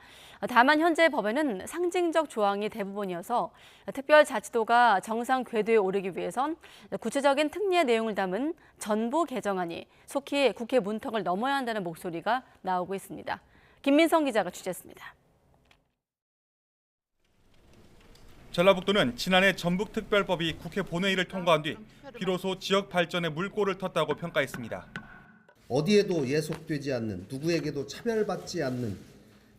다만 현재 법에는 상징적 조항이 대부분이어서 특별자치도가 정상 궤도에 오르기 위해선 구체적인 특례 내용을 담은 전부 개정안이 속히 국회 문턱을 넘어야 한다는 목소리가 나오고 있습니다. 김민성 기자가 취재했습니다. 전라북도는 지난해 전북특별법이 국회 본회의를 통과한 뒤 비로소 지역 발전에 물꼬를 텄다고 평가했습니다. 어디에도 예속되지 않는, 누구에게도 차별받지 않는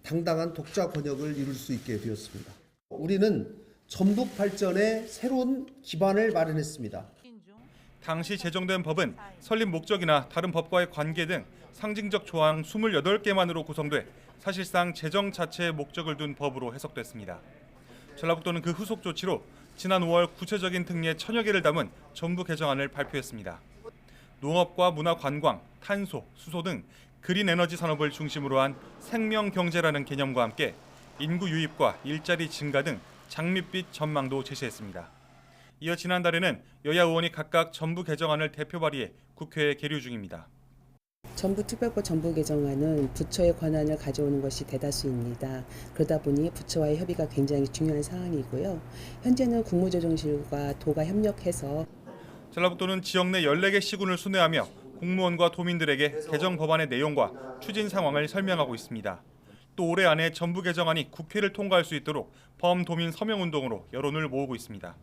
당당한 독자 권역을 이룰 수 있게 되었습니다. 우리는 전북 발전에 새로운 기반을 마련했습니다. 당시 제정된 법은 설립 목적이나 다른 법과의 관계 등 상징적 조항 28개만으로 구성돼 사실상 제정 자체의 목적을 둔 법으로 해석됐습니다. 전라북도는 그 후속 조치로 지난 5월 구체적인 특례 1000여 개를 담은 전부 개정안을 발표했습니다. 농업과 문화관광, 탄소, 수소 등 그린 에너지 산업을 중심으로 한 생명경제라는 개념과 함께 인구 유입과 일자리 증가 등 장밋빛 전망도 제시했습니다. 이어 지난달에는 여야 의원이 각각 전부 개정안을 대표 발의해 국회에 계류 중입니다. 전북특별법 전부 개정안은 부처의 권한을 가져오는 것이 대다수입니다. 그러다 보니 부처와의 협의가 굉장히 중요한 사항이고요. 현재는 국무조정실과 도가 협력해서 전라북도는 지역 내 14개 시군을 순회하며 공무원과 도민들에게 개정 법안의 내용과 추진 상황을 설명하고 있습니다. 또 올해 안에 전부 개정안이 국회를 통과할 수 있도록 범도민 서명운동으로 여론을 모으고 있습니다.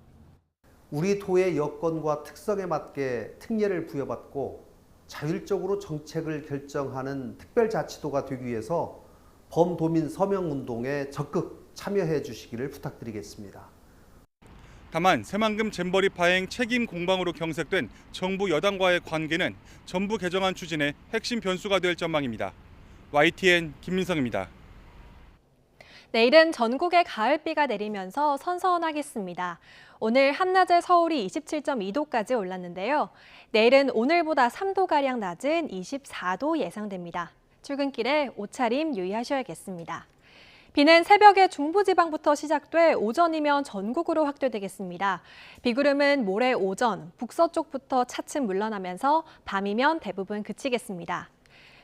우리 도의 여건과 특성에 맞게 특례를 부여받고 자율적으로 정책을 결정하는 특별자치도가 되기 위해서 범도민 서명운동에 적극 참여해 주시기를 부탁드리겠습니다. 다만 새만금 잼버리 파행 책임 공방으로 경색된 정부 여당과의 관계는 전부 개정안 추진의 핵심 변수가 될 전망입니다. YTN 김민성입니다. 내일은 전국에 가을비가 내리면서 선선하겠습니다. 오늘 한낮에 서울이 27.2도까지 올랐는데요. 내일은 오늘보다 3도가량 낮은 24도 예상됩니다. 출근길에 옷차림 유의하셔야겠습니다. 비는 새벽에 중부지방부터 시작돼 오전이면 전국으로 확대되겠습니다. 비구름은 모레 오전 북서쪽부터 차츰 물러나면서 밤이면 대부분 그치겠습니다.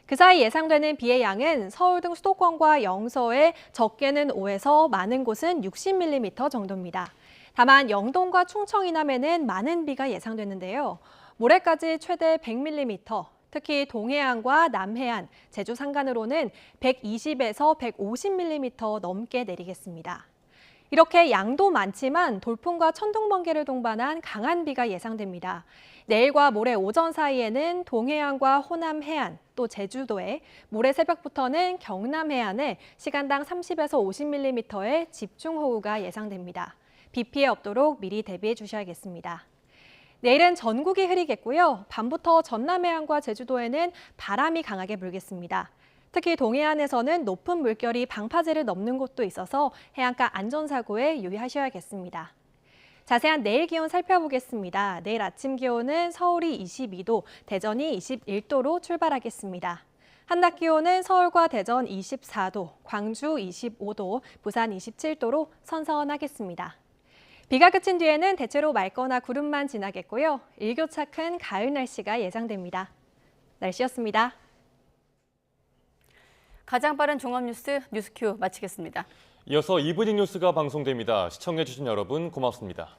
그 사이 예상되는 비의 양은 서울 등 수도권과 영서에 적게는 5에서 많은 곳은 60mm 정도입니다. 다만 영동과 충청 이남에는 많은 비가 예상되는데요. 모레까지 최대 100mm, 특히 동해안과 남해안, 제주 산간으로는 120에서 150mm 넘게 내리겠습니다. 이렇게 양도 많지만 돌풍과 천둥, 번개를 동반한 강한 비가 예상됩니다. 내일과 모레 오전 사이에는 동해안과 호남 해안, 또 제주도에, 모레 새벽부터는 경남 해안에 시간당 30에서 50mm의 집중호우가 예상됩니다. 비 피해 없도록 미리 대비해 주셔야겠습니다. 내일은 전국이 흐리겠고요. 밤부터 전남 해안과 제주도에는 바람이 강하게 불겠습니다. 특히 동해안에서는 높은 물결이 방파제를 넘는 곳도 있어서 해안가 안전사고에 유의하셔야겠습니다. 자세한 내일 기온 살펴보겠습니다. 내일 아침 기온은 서울이 22도, 대전이 21도로 출발하겠습니다. 한낮 기온은 서울과 대전 24도, 광주 25도, 부산 27도로 선선하겠습니다. 비가 그친 뒤에는 대체로 맑거나 구름만 지나겠고요. 일교차 큰 가을 날씨가 예상됩니다. 날씨였습니다. 가장 빠른 종합뉴스 뉴스큐 마치겠습니다. 이어서 이브닝 뉴스가 방송됩니다. 시청해주신 여러분 고맙습니다.